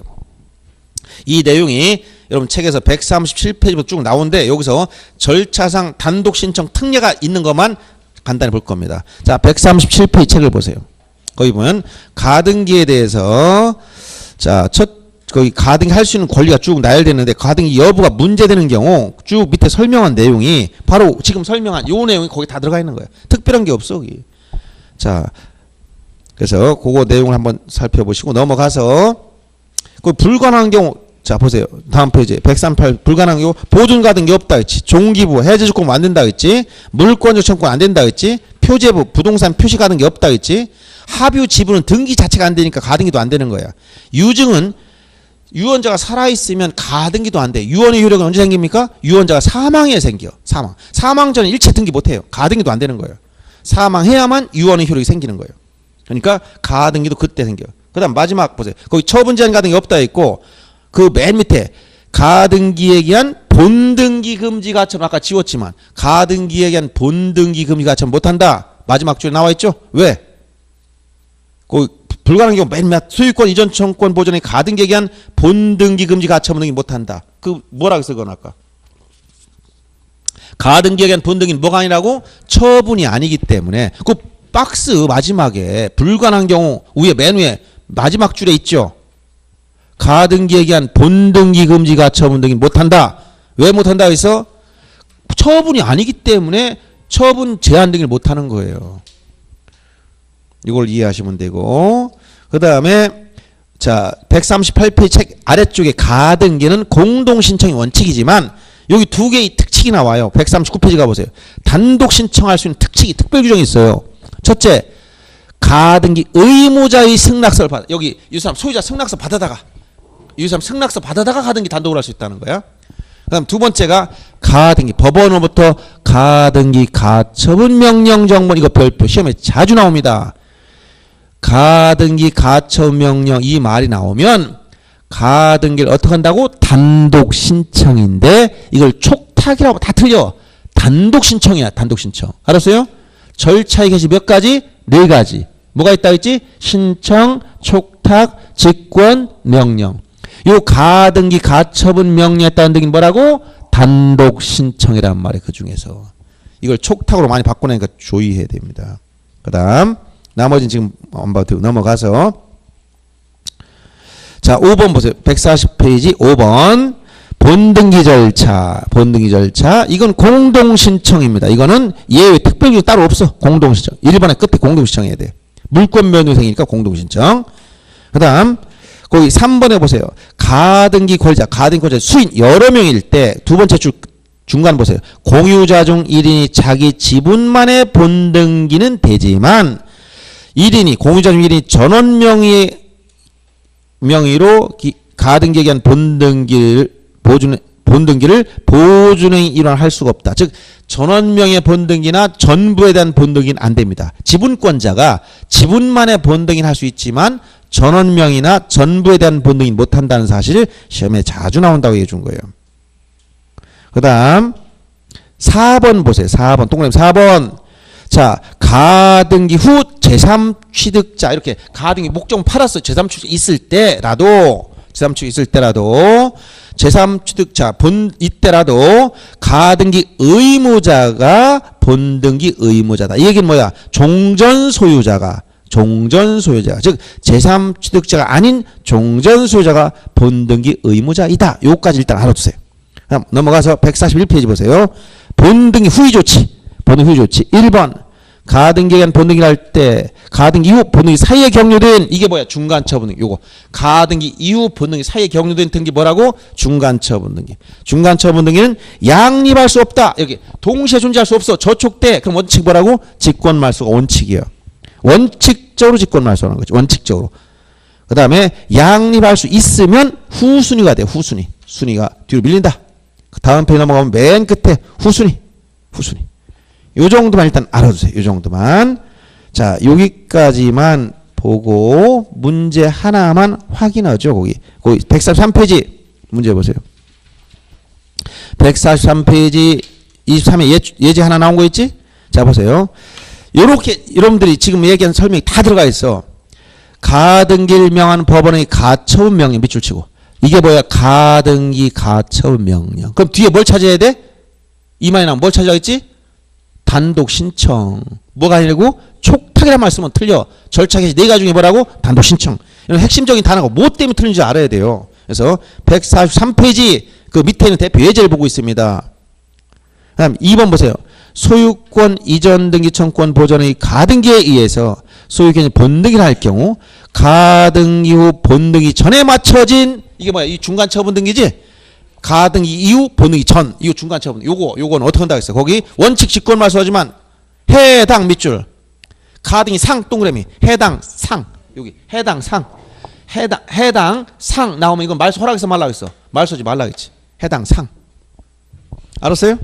이 내용이 여러분 책에서 137페이지부터 쭉 나오는데 여기서 절차상 단독 신청 특례가 있는 것만 간단히 볼 겁니다. 자, 137페이지 책을 보세요. 거기 보면 가등기에 대해서 자, 거기 가등기 할 수 있는 권리가 쭉 나열되는데 가등기 여부가 문제되는 경우 쭉 밑에 설명한 내용이 바로 지금 설명한 요 내용이 거기 다 들어가 있는 거예요. 특별한 게 없어, 거기. 자, 그래서 그거 내용을 한번 살펴보시고 넘어가서 그 불가능한 경우 자 보세요. 다음 페이지 138 불가능한 경우 보존 가등기 없다 했지. 종기부 해제 조건 안 된다 했지. 물권적 청구가 안 된다 했지. 표제부 부동산 표시 가등기 없다 했지. 합유 지분은 등기 자체가 안 되니까 가등기도 안 되는 거야. 유증은 유언자가 살아있으면 가등기도 안 돼. 유언의 효력은 언제 생깁니까? 유언자가 사망해 생겨. 사망 전에 일체 등기 못해요. 가등기도 안 되는 거예요. 사망해야만 유언의 효력이 생기는 거예요. 그러니까 가등기도 그때 생겨. 그 다음 마지막 보세요. 거기 처분 제한 가등기 없다 있고 그 맨 밑에 가등기에 의한 본등기 금지 가처분 아까 지웠지만 가등기에 의한 본등기 금지 가처분 못한다. 마지막 줄에 나와 있죠. 왜? 그 불가능한 경우 맨 밑 소유권 이전 청구권 보존의 가등기에 의한 본등기 금지 가처분 등기 못한다. 그 뭐라고 했어 그건 아까? 가등기에 의한 본등기는 뭐가 아니라고? 처분이 아니기 때문에 그 박스 마지막에 불가능한 경우 위에 맨 위에 마지막 줄에 있죠. 가등기에 의한 본등기 금지 가처분 등기 못한다. 왜 못한다 해서 처분이 아니기 때문에 처분 제한 등기를 못하는 거예요. 이걸 이해하시면 되고 그 다음에 자 138페이지 책 아래쪽에 가등기는 공동신청이 원칙이지만 여기 두 개의 특칙이 나와요. 139페이지 가보세요. 단독 신청할 수 있는 특칙이 특별 규정이 있어요. 첫째 가등기 의무자의 승낙서를 받아 여기 이 사람 소유자 승낙서 받아다가 이 사람 승낙서 받아다가 가등기 단독으로 할 수 있다는 거야. 그 다음 두 번째가 가등기 법원으로부터 가등기 가처분 명령 정본 이거 별표 시험에 자주 나옵니다. 가등기 가처분 명령 이 말이 나오면 가등기를 어떻게 한다고? 단독 신청인데 이걸 촉탁이라고 다 틀려. 단독 신청이야. 단독 신청. 알았어요? 절차의 개시 몇 가지? 4가지. 뭐가 있다 했지? 신청, 촉탁, 직권, 명령. 요 가등기 가처분 명령에 따른 등기는 뭐라고? 단독 신청이란 말이에요. 그 중에서. 이걸 촉탁으로 많이 바꿔내니까 주의해야 됩니다. 그 다음 나머지는 지금 안 봐도 넘어가서 자 5번 보세요. 140페이지 5번 본등기 절차, 본등기 절차. 이건 공동신청입니다. 이거는 예외 특별히 따로 없어. 공동신청. 1번의 끝에 공동신청해야 돼. 물권 변동생이니까 공동신청. 그 다음 거기 3번에 보세요. 가등기 권자, 가등기 권자 수인 여러 명일 때 두 번째 줄 중간 보세요. 공유자 중 1인이 자기 지분만의 본등기는 되지만 1인이 공유자 중 1인이 전원 명의로 가등기에 의한 본등기를 보존행위 일환 할 수가 없다. 즉 전원 명의 본등기나 전부에 대한 본등기는 안 됩니다. 지분권자가 지분만의 본등기는 할 수 있지만 전원 명의나 전부에 대한 본등기는 못 한다는 사실을 시험에 자주 나온다고 얘기해 준 거예요. 그 다음 4번 보세요. 4번 동그라미 4번. 자, 가등기 후 제3취득자 이렇게 가등기 목적 팔았어. 제3취득 있을 때라도 제3취득자 이때라도 가등기 의무자가 본등기 의무자다. 이 얘기는 뭐야? 종전소유자가 즉 제3취득자가 아닌 종전소유자가 본등기 의무자이다. 요까지 일단 알아두세요. 그럼 넘어가서 141페이지 보세요. 본등기 후의 조치. 1번 가등기에 대한 본등기를 할 때 가등기 이후 본등기 사이에 격려된 이게 뭐야? 중간처 본등기. 요거 가등기 이후 본등기 사이에 격려된 등기 뭐라고? 중간처 본등기. 중간처 본등기는 양립할 수 없다. 여기 동시에 존재할 수 없어. 저촉돼. 그럼 원칙 뭐라고? 직권말소가 원칙이에요. 원칙적으로 직권말소하는 거지. 원칙적으로. 그 다음에 양립할 수 있으면 후순위가 돼. 후순위. 순위가 뒤로 밀린다. 그 다음 페이지 넘어가면 맨 끝에 후순위. 요 정도만 일단 알아두세요. 요 정도만. 자, 여기까지만 보고 문제 하나만 확인하죠. 거기 143페이지 문제 보세요. 143페이지 23에 예제 하나 나온 거 있지? 자, 보세요. 요렇게 여러분들이 지금 얘기한 설명이 다 들어가 있어. 가등기를 명한 법원의 가처분 명령 밑줄 치고. 이게 뭐야? 가등기 가처분 명령. 그럼 뒤에 뭘 찾아야 돼? 이만이 나오면 뭘 찾아야겠지? 단독 신청. 뭐가 아니고 촉탁이란 말 쓰면 틀려. 절차 개시 4가지 중에 뭐라고? 단독 신청. 이런 핵심적인 단어가 뭐 때문에 틀린지 알아야 돼요. 그래서 143페이지 그 밑에 있는 대표 예제를 보고 있습니다. 다음 2번 보세요. 소유권 이전 등기 청구권 보전의 가등기에 의해서 소유권이 본등기를 할 경우 가등기 후 본등기 전에 맞춰진 이게 뭐야? 이 중간처 본등기지? 가등기 이후 본등기 전 이후 중간처 본등기 요건 어떻게 한다고 했어? 거기 원칙 직권말소하지만 해당 밑줄 가등기 상 동그라미 해당 상 여기 해당 상 나오면 이건 말소 허락해서 말라고 했어. 말소지 말라고 했지. 해당 상 알았어요?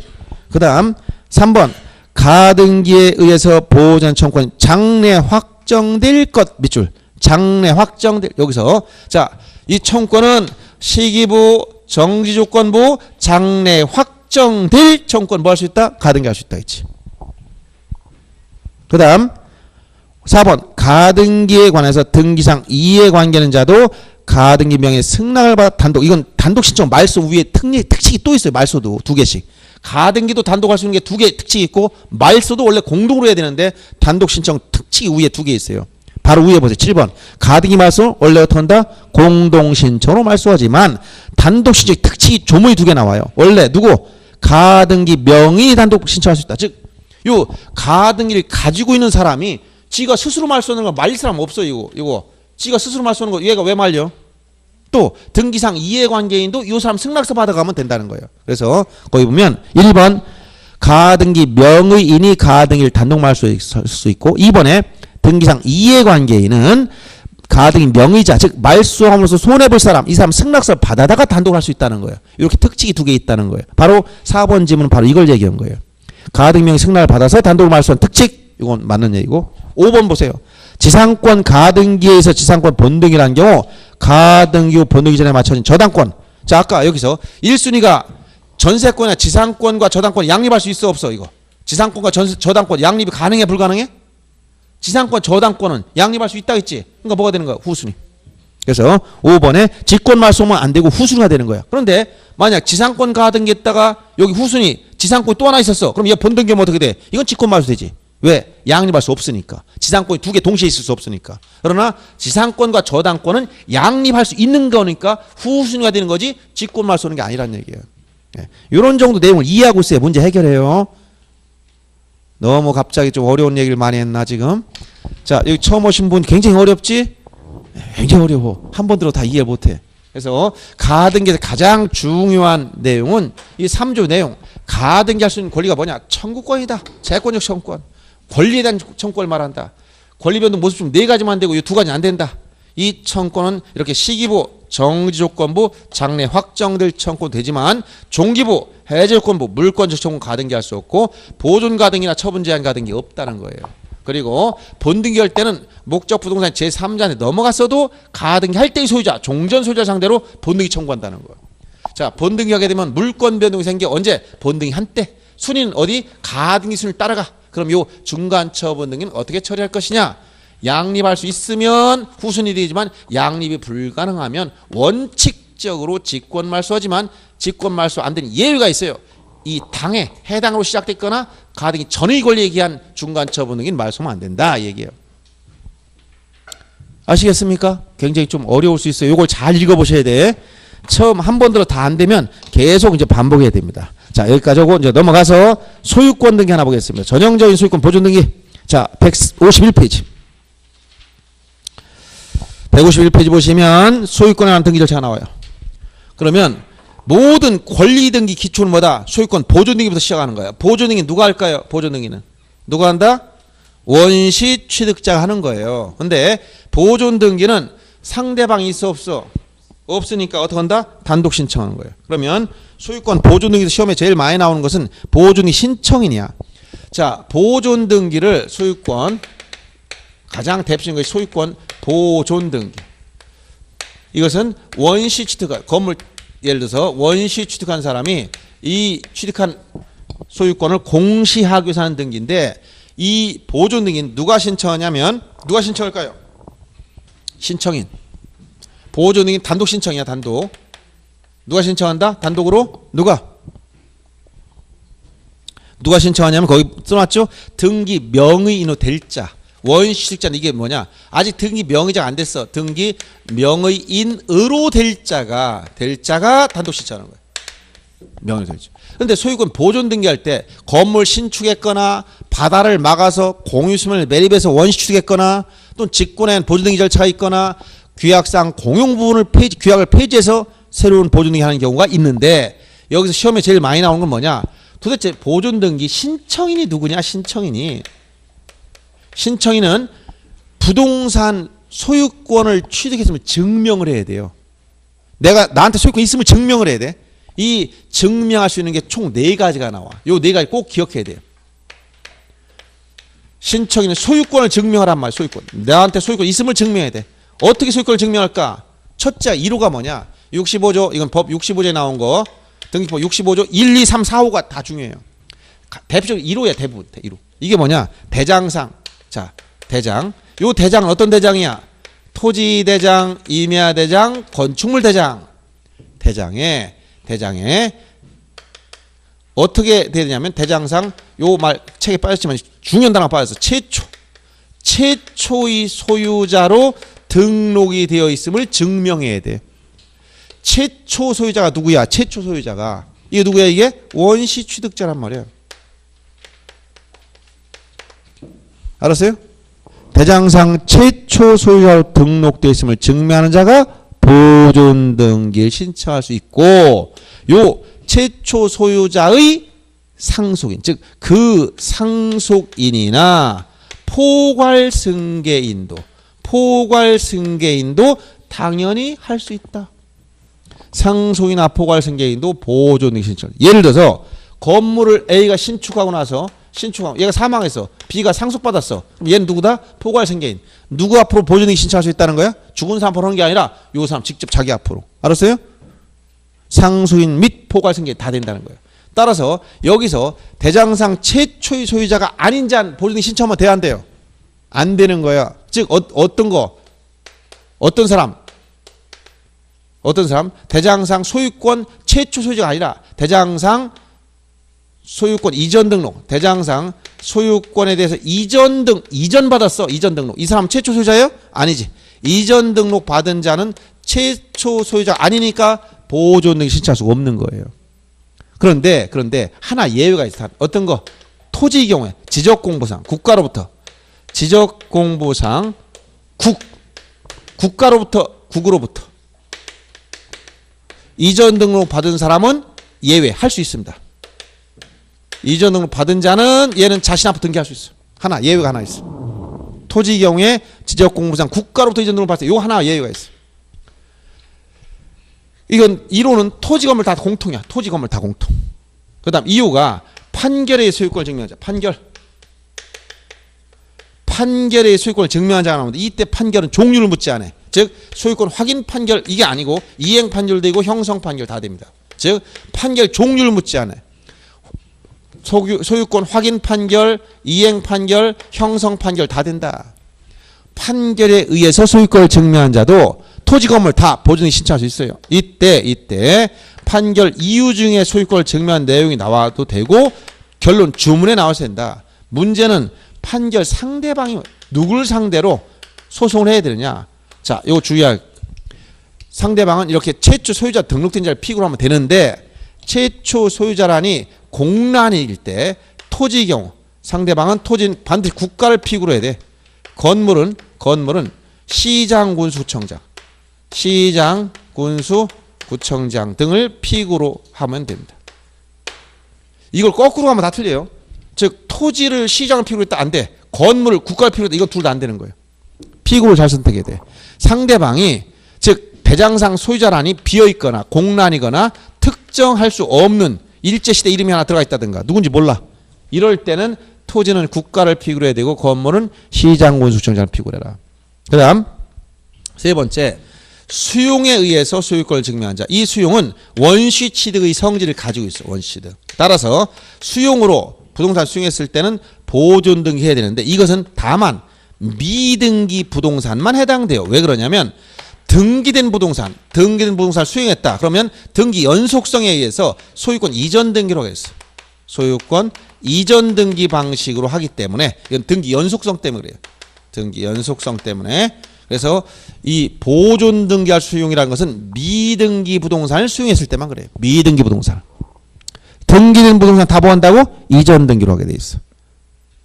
그 다음 3번 가등기에 의해서 보호전 청구권 장래 확정될 것 밑줄 장래 확정될 여기서 자 이 청구권은 시기부 정지조건부 장래 확정될 청구권 뭐 할 수 있다? 가등기 할 수 있다 했지. 그 다음 4번 가등기에 관해서 등기상 이해관계는 자도 가등기 명의 승낙을 받아 단독 이건 단독 신청 말소 위에 특칙이 또 있어요. 말소도 2개씩. 가등기도 단독할 수 있는 게 2개 특칙이 있고 말소도 원래 공동으로 해야 되는데 단독 신청 특칙이 위에 2개 있어요. 바로 위에 보세요. 7번 가등기 말소 원래 어떻게 한다? 공동신청으로 말소하지만 단독 신청 특칙이 조문이 2개 나와요. 원래 누구? 가등기 명의 단독 신청할 수 있다. 즉 요 가등기를 가지고 있는 사람이 지가 스스로 말소하는 거 말릴 사람 없어요. 이거 지가 스스로 말소하는 거 얘가 왜 말려? 또 등기상 이해관계인도 이 사람 승낙서 받아가면 된다는 거예요. 그래서 거기 보면 1번 가등기 명의인이 가등기를 단독 말소할 수 있고 2번에 등기상 이해관계인은 가등기 명의자 즉 말소함으로써 손해볼 사람 이 사람 승낙서 받아다가 단독할 수 있다는 거예요. 이렇게 특징이 2개 있다는 거예요. 바로 4번 지문은 바로 이걸 얘기한 거예요. 가등기 명의 승낙을 받아서 단독 말소한 특칙 이건 맞는 얘기고 5번 보세요. 지상권 가등기에서 지상권 본등기라는 경우 가등기 후 본등기 전에 맞춰진 저당권. 자 아까 여기서 1순위가 전세권이나 지상권과 저당권 양립할 수 있어 없어 이거. 지상권과 저당권 양립이 가능해 불가능해? 지상권 저당권은 양립할 수 있다 했지. 그러니까 뭐가 되는 거야? 후순위. 그래서 5번에 직권 말소면 안 되고 후순위가 되는 거야. 그런데 만약 지상권 가등기 했다가 여기 후순위 지상권 또 하나 있었어. 그럼 얘 본등기면 어떻게 돼? 이건 직권 말소 되지. 왜? 양립할 수 없으니까. 지상권이 두 개 동시에 있을 수 없으니까. 그러나 지상권과 저당권은 양립할 수 있는 거니까 후순위가 되는 거지 직권말 쏘는 게 아니란 얘기예요. 예. 이런 정도 내용을 이해하고 있어야 문제 해결해요. 너무 갑자기 좀 어려운 얘기를 많이 했나 지금? 자, 여기 처음 오신 분 굉장히 어렵지? 굉장히 어려워. 한 번 들어 다 이해 못해. 그래서 가등기에서 가장 중요한 내용은 이 3조 내용. 가등기할 수 있는 권리가 뭐냐? 청구권이다. 재권적 청구권. 권리에 대한 청구권을 말한다. 권리 변동 모습 중 4가지만 되고 이 2가지 안 된다. 이 청구권은 이렇게 시기부, 정지조건부, 장래 확정될 청구권 되지만 종기부, 해제조건부, 물권적 청구권 가등기할 수 없고 보존 가등기나 처분 제한 가등기 없다는 거예요. 그리고 본등기 할 때는 목적 부동산 제3자한테 넘어갔어도 가등기 할 때의 소유자, 종전 소유자 상대로 본등기 청구한다는 거예요. 자, 본등기 하게 되면 물권 변동이 생겨 언제? 본등기 한때. 순위는 어디? 가등기 순위를 따라가. 그럼 요 중간 처분 등기는 어떻게 처리할 것이냐? 양립할 수 있으면 후순위 되지만 양립이 불가능하면 원칙적으로 직권 말소하지만 직권 말소 안 되는 예외가 있어요. 이 당해 해당으로 시작됐거나 가등기 전의 권리에 기한 중간 처분 등기는 말소하면 안 된다 얘기예요. 아시겠습니까? 굉장히 좀 어려울 수 있어요. 이걸 잘 읽어보셔야 돼. 처음 한 번 들어 다 안 되면 계속 이제 반복해야 됩니다. 자, 여기까지 하고 이제 넘어가서 소유권 등기 하나 보겠습니다. 전형적인 소유권 보존 등기. 자, 151페이지. 151페이지 보시면 소유권에 관한 등기 절차가 나와요. 그러면 모든 권리 등기 기초는 뭐다? 소유권 보존 등기부터 시작하는 거예요. 보존 등기 누가 할까요? 보존 등기는 누가 한다? 원시 취득자가 하는 거예요. 근데 보존 등기는 상대방이 있어 없어? 없으니까 어떻게 한다? 단독 신청하는 거예요. 그러면 소유권 보존 등기에서 시험에 제일 많이 나오는 것은 보존이 신청이냐. 자, 보존 등기를 소유권 가장 대표적인 것이 소유권 보존 등기. 이것은 원시 취득, 건물 예를 들어서 원시 취득한 사람이 이 취득한 소유권을 공시하기 위해서 하는 등기인데 이 보존 등기는 누가 신청하냐면 누가 신청할까요? 신청인. 보존 등기는 단독 신청이야. 단독. 누가 신청한다? 단독으로? 누가 신청하냐면 거기 써놨죠? 등기 명의인으로 될 자. 원시 취득자는 이게 뭐냐? 아직 등기 명의자가 안 됐어. 등기 명의인으로 될 자가 단독 신청하는 거예요. 명의로 될 자. 근데 소유권 보존 등기할 때 건물 신축했거나 바다를 막아서 공유수면을 매립해서 원시 취득했거나 또는 직권에 보존 등기 절차가 있거나 규약상 공용 부분을 규약을 폐지해서 새로운 보존 등기 하는 경우가 있는데 여기서 시험에 제일 많이 나오는 건 뭐냐? 도대체 보존 등기 신청인이 누구냐? 신청인은 부동산 소유권을 취득했으면 증명을 해야 돼요. 내가 나한테 소유권 있으면 증명을 해야 돼. 이 증명할 수 있는 게 총 4가지가 나와. 요 4가지 꼭 기억해야 돼요. 신청인은 소유권을 증명하란 말이야. 소유권. 나한테 소유권 있음을 증명해야 돼. 어떻게 소유권을 증명할까? 첫째 1호가 뭐냐? 65조 이건 법 65조에 나온 거 등기법 65조 1, 2, 3, 4, 5가 다 중요해요. 대표적으로 1호야. 대부분 1호. 이게 뭐냐? 대장상. 자, 대장. 요 대장은 어떤 대장이야? 토지대장, 임야대장, 건축물대장. 대장에 어떻게 되냐면 대장상 요 말 책에 빠졌지만 중요한 단어가 빠졌어. 최초의 소유자로 등록이 되어 있음을 증명해야 돼. 최초 소유자가 누구야? 최초 소유자가 이게 누구야? 이게 원시 취득자란 말이야. 알았어요? 대장상 최초 소유자로 등록되어 있음을 증명하는 자가 보존 등기를 신청할 수 있고 요 최초 소유자의 상속인 즉 그 상속인이나 포괄승계인도 당연히 할 수 있다. 상속이나 포괄승계인도 보존 등기 신청. 예를 들어서 건물을 A가 신축하고 나서 얘가 사망했어. B가 상속받았어. 그럼 얘는 누구다? 포괄승계인. 누구 앞으로 보존 등기 신청할 수 있다는 거야? 죽은 사람 앞으로 하는 게 아니라 요 사람 직접 자기 앞으로. 알았어요? 상속인 및 포괄승계인 다 된다는 거예요. 따라서 여기서 대장상 최초의 소유자가 아닌 자는 보존 등기 신청하면 돼야 안 돼요? 안 되는 거야. 즉 어떤 사람 대장상 소유권 최초 소유자가 아니라 대장상 소유권 이전 등록, 대장상 소유권에 대해서 이전 받았어. 이전 등록. 이 사람 최초 소유자예요? 아니지. 이전 등록 받은 자는 최초 소유자 아니니까 보존 등기 신청할 수가 없는 거예요. 그런데 하나 예외가 있어. 어떤 거? 토지의 경우에 지적공부상 국가로부터 지적공부상 국으로부터 이전 등록 받은 사람은 예외 할 수 있습니다. 이전 등록 받은 자는 얘는 자신 앞으로 등기할 수 있어. 하나 예외가 하나 있어. 토지 경우에 지적공부상 국가로부터 이전 등록 받았어. 이거 하나 예외가 있어. 이건 이론은 토지 건물 다 공통이야. 토지 건물 다 공통. 그다음 이유가 판결의 소유권을 증명한 자. 판결의 소유권을 증명한 자가 나오는데 이때 판결은 종류를 묻지 않아. 즉 소유권 확인 판결 이게 아니고 이행 판결도 있고 형성 판결 다 됩니다. 즉 판결 종류를 묻지 않아. 소유권 확인 판결, 이행 판결, 형성 판결 다 된다. 판결에 의해서 소유권을 증명한 자도 토지 건물 다 보존 신청할 수 있어요. 이때 판결 이유 중에 소유권을 증명한 내용이 나와도 되고 결론 주문에 나와서 된다. 문제는 판결 상대방이 누굴 상대로 소송을 해야 되느냐. 자, 요거 주의할. 상대방은 이렇게 최초 소유자 등록된 자를 피고로 하면 되는데 최초 소유자라니 공란일 때 토지의 경우 상대방은 토지는 반드시 국가를 피고로 해야 돼. 건물은 시장, 군수, 구청장 등을 피고로 하면 됩니다. 이걸 거꾸로 하면 다 틀려요. 즉 토지를 시장을 피고로 했다 안 돼. 건물을 국가를 피고로 했다 이거 둘 다 안 되는 거예요. 피고를 잘 선택해야 돼. 상대방이 즉 배장상 소유자란이 비어있거나 공란이거나 특정할 수 없는 일제시대 이름이 하나 들어가 있다든가 누군지 몰라. 이럴 때는 토지는 국가를 피고로 해야 되고 건물은 시장, 군수, 구청장을 피고로 해라. 그 다음 세 번째 수용에 의해서 소유권을 증명한 자. 이 수용은 원시 취득의 성질을 가지고 있어. 원시취득. 따라서 수용으로 부동산 수용했을 때는 보존 등기해야 되는데 이것은 다만 미등기 부동산만 해당돼요. 왜 그러냐면 등기된 부동산 수용했다. 그러면 등기 연속성에 의해서 소유권 이전 등기로 하겠어. 소유권 이전 등기 방식으로 하기 때문에 이건 등기 연속성 때문에 그래요. 등기 연속성 때문에. 그래서 이 보존 등기할 수용이라는 것은 미등기 부동산을 수용했을 때만 그래요. 미등기 부동산. 등기된 부동산 다 보한다고 이전 등기로 하게 돼 있어.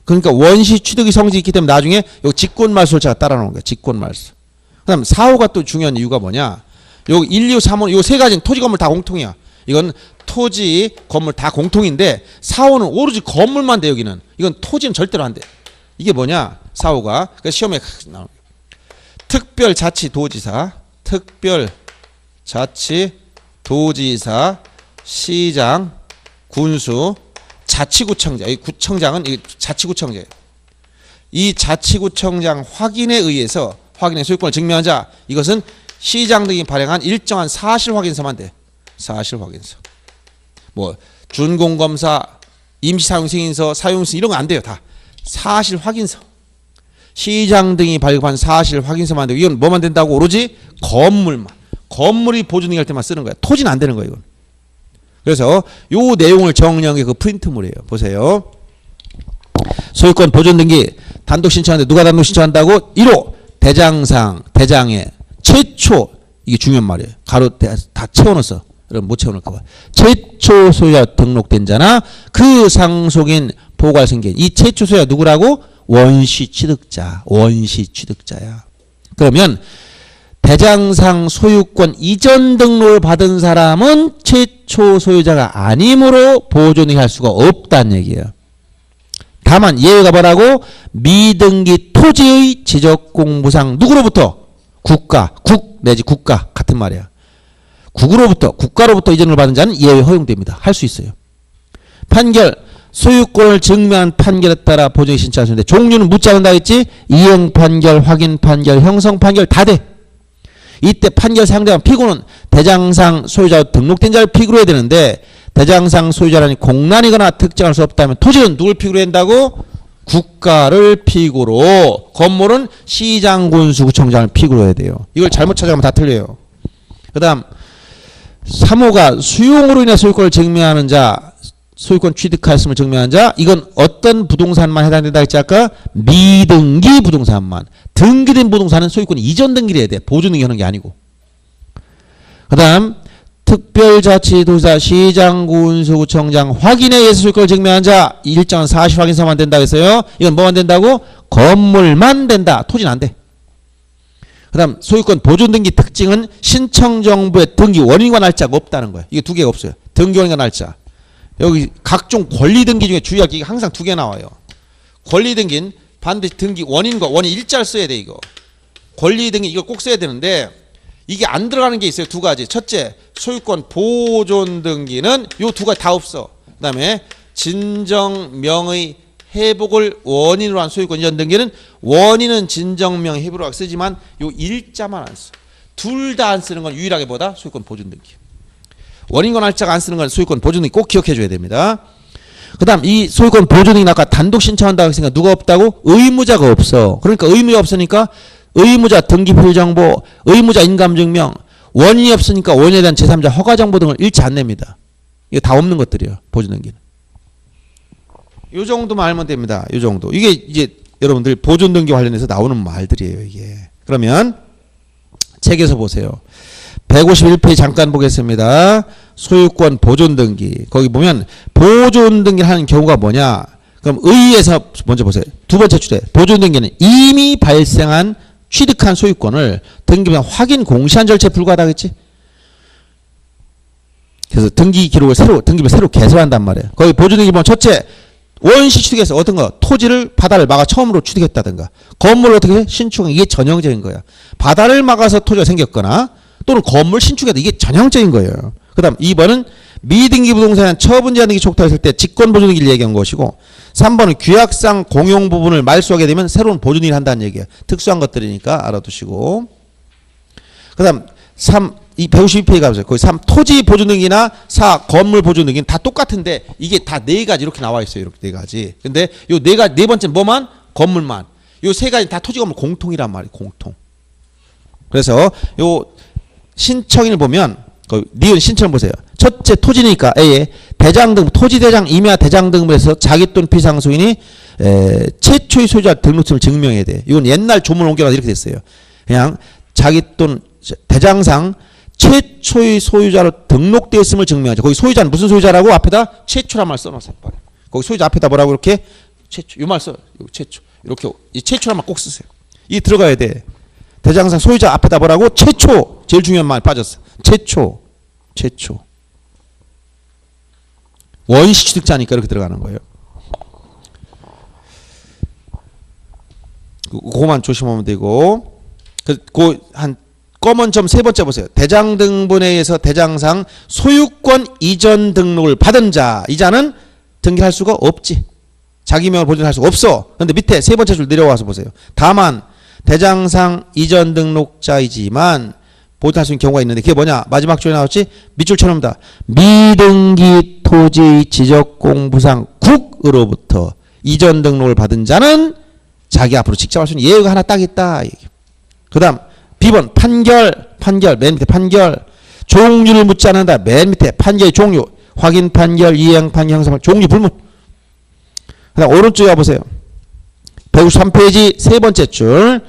그러니까 원시 취득의 성질이 있기 때문에 나중에 요 직권말소를 제가 따라 놓은 거예요. 직권말소. 그다음 4, 5가 또 중요한 이유가 뭐냐? 요 1, 2, 3호 요 세 가지는 토지 건물 다 공통이야. 이건 토지 건물 다 공통인데 4, 5는 오로지 건물만 돼 여기는. 이건 토지는 절대로 안 돼. 이게 뭐냐? 4, 5가 그 시험에 나오는 거예요. 특별자치도지사, 시장, 군수, 자치구청장. 이 구청장은 이 자치구청장이에요. 이 자치구청장 확인에 의해서 확인의 소유권을 증명한 자. 이것은 시장 등이 발행한 일정한 사실 확인서만 돼. 사실 확인서. 뭐 준공검사, 임시사용승인서, 사용승 이런 거 안 돼요. 다 사실 확인서. 시장 등이 발급한 사실 확인서만 되고 이건 뭐만 된다고? 오로지 건물만. 건물이 보존 등기할 때만 쓰는 거야. 토지는 안 되는 거예요. 이건. 그래서 요 내용을 정리한 게 그 프린트물이에요. 보세요. 소유권 보존 등기 단독 신청하는데 누가 단독 신청한다고? 1호 대장의 최초 이게 중요한 말이에요. 가로 다 채워넣었어. 여러분 못 채워놓을까 봐. 최초 소유자 등록된 자나 그 상속인 포괄승계인. 이 최초 소유자 누구라고? 원시 취득자야. 그러면 대장상 소유권 이전 등록을 받은 사람은 최초 소유자가 아니므로 보존이 할 수가 없다는 얘기예요. 다만 예외가 뭐라고? 미등기 토지의 지적공부상 누구로부터? 국가 같은 말이야. 국가로부터 이전을 받은 자는 예외 허용됩니다. 할 수 있어요. 판결 소유권을 증명한 판결에 따라 보존이 신청할 수 있는데 종류는 묻지 않는다 했지? 이행 판결, 확인 판결, 형성 판결 다 돼. 이때 판결 상대방 피고는 대장상 소유자 등록된 자를 피고로 해야 되는데 대장상 소유자라니 공란이거나 특정할 수 없다면 토지는 누굴 피고로 한다고? 국가를 피고로. 건물은 시장, 군수, 구청장을 피고로 해야 돼요. 이걸 잘못 찾아가면 다 틀려요. 그 다음 3호가 수용으로 인해 소유권을 증명하는 자. 소유권 취득하였음을 증명한 자. 이건 어떤 부동산만 해당된다 했지 아까? 미등기 부동산만. 등기된 부동산은 소유권 이전 등기를 해야 돼. 보존 등기하는 게 아니고. 그 다음 특별자치도지사 시장군수구청장 확인에 의해서 소유권을 증명한 자. 일정한 사실 확인서만 된다고 했어요. 이건 뭐만 된다고? 건물만 된다. 토지는 안 돼. 그 다음 소유권 보존 등기 특징은 신청 정부의 등기 원인과 날짜가 없다는 거예요. 이게 두 개가 없어요. 등기 원인과 날짜. 여기 각종 권리 등기 중에 주의할 게 항상 두 개 나와요. 권리 등기는 반드시 등기 원인과 원인 일자를 써야 돼 이거. 권리 등기 이거 꼭 써야 되는데 이게 안 들어가는 게 있어요. 두 가지. 첫째, 소유권 보존 등기는 요 두 가지 다 없어. 그다음에 진정명의 회복을 원인으로 한 소유권 이전 등기는 원인은 진정명의 회복으로 쓰지만 요 일자만 안 써. 둘 다 안 쓰는 건 유일하게 뭐다? 소유권 보존 등기. 원인과 날짜가 안 쓰는 건 소유권 보존 등기 꼭 기억해 줘야 됩니다. 그 다음 이 소유권 보존 등기 아까 단독 신청한다고 했으니까 누가 없다고? 의무자가 없어. 그러니까 의무자 없으니까 의무자 등기필 정보, 의무자 인감증명, 원인이 없으니까 원인에 대한 제3자 허가 정보 등을 일치 안 냅니다. 이게 다 없는 것들이에요. 보존 등기는. 요 정도만 알면 됩니다. 요 정도. 이게 이제 여러분들 보존 등기 관련해서 나오는 말들이에요. 이게. 그러면 책에서 보세요. 151페이지 잠깐 보겠습니다. 소유권 보존 등기. 거기 보면 보존 등기를 하는 경우가 뭐냐? 그럼 의의에서 먼저 보세요. 두 번째 주제. 보존 등기는 이미 발생한 취득한 소유권을 등기부에 확인 공시한 절차에 불과하다겠지? 그래서 등기 기록을 등기부에 새로 개설한단 말이에요. 거기 보존 등기 보면 첫째, 원시 취득해서 어떤 거? 토지를 바다를 막아 처음으로 취득했다든가. 건물을 어떻게 해? 신축. 이게 전형적인 거야. 바다를 막아서 토지가 생겼거나 또는 건물 신축해도 이게 전형적인 거예요. 그 다음 2번은 미등기 부동산은 처분 제한 등기 촉탁했을 때 직권 보존 등기를 얘기한 것이고 3번은 규약상 공용 부분을 말소하게 되면 새로운 보존 등기를 한다는 얘기예요. 특수한 것들이니까 알아두시고. 그 다음 152페이지 가보세요. 거기 3 토지 보존 등기나 4 건물 보존 등기는 다 똑같은데 이게 다 네 가지 이렇게 나와 있어요. 이렇게 네 가지. 근데 요 네 가지 네 번째는 뭐만? 건물만. 요 세 가지 다 토지 건물 공통이란 말이에요. 공통. 그래서 요 신청인을 보면 니은 신청을 보세요. 첫째 토지니까 A에 대장 등본 토지 대장 임야 대장 등본에서 자기 또는 피상소인이 최초의 소유자 등록증을 증명해야 돼. 이건 옛날 조문 옮겨놔서 이렇게 됐어요. 그냥 자기 또는 대장상 최초의 소유자로 등록되어 있음을 증명하죠. 거기 소유자는 무슨 소유자라고 앞에다 최초란 말 써놓으세요. 거기 소유자 앞에다 뭐라고 이렇게 최초 이 말 써. 최초 이렇게 이 최초란 말 꼭 쓰세요. 이 들어가야 돼. 대장상 소유자 앞에다 뭐라고? 최초. 제일 중요한 말 빠졌어. 최초. 원시 취득자니까 이렇게 들어가는 거예요. 그거만 조심하면 되고. 한 검은 점 세 번째 보세요. 대장 등본에 의해서 대장상 소유권 이전 등록을 받은 자. 이 자는 등기할 수가 없지. 자기 명을 보존할 수가 없어. 그런데 밑에 세 번째 줄 내려와서 보세요. 다만 대장상 이전 등록자이지만 보존할 수 있는 경우가 있는데 그게 뭐냐? 마지막 줄에 나왔지? 밑줄처럼다. 미등기 토지 지적공부상 국으로부터 이전 등록을 받은 자는 자기 앞으로 직접 할 수 있는 예외가 하나 딱 있다. 그 다음 B번 판결 맨 밑에 판결 종류를 묻지 않는다. 맨 밑에 판결의 종류 확인 판결, 이행 판결, 형사 종류 불문. 그 다음 오른쪽에 와보세요. 153페이지 세 번째 줄.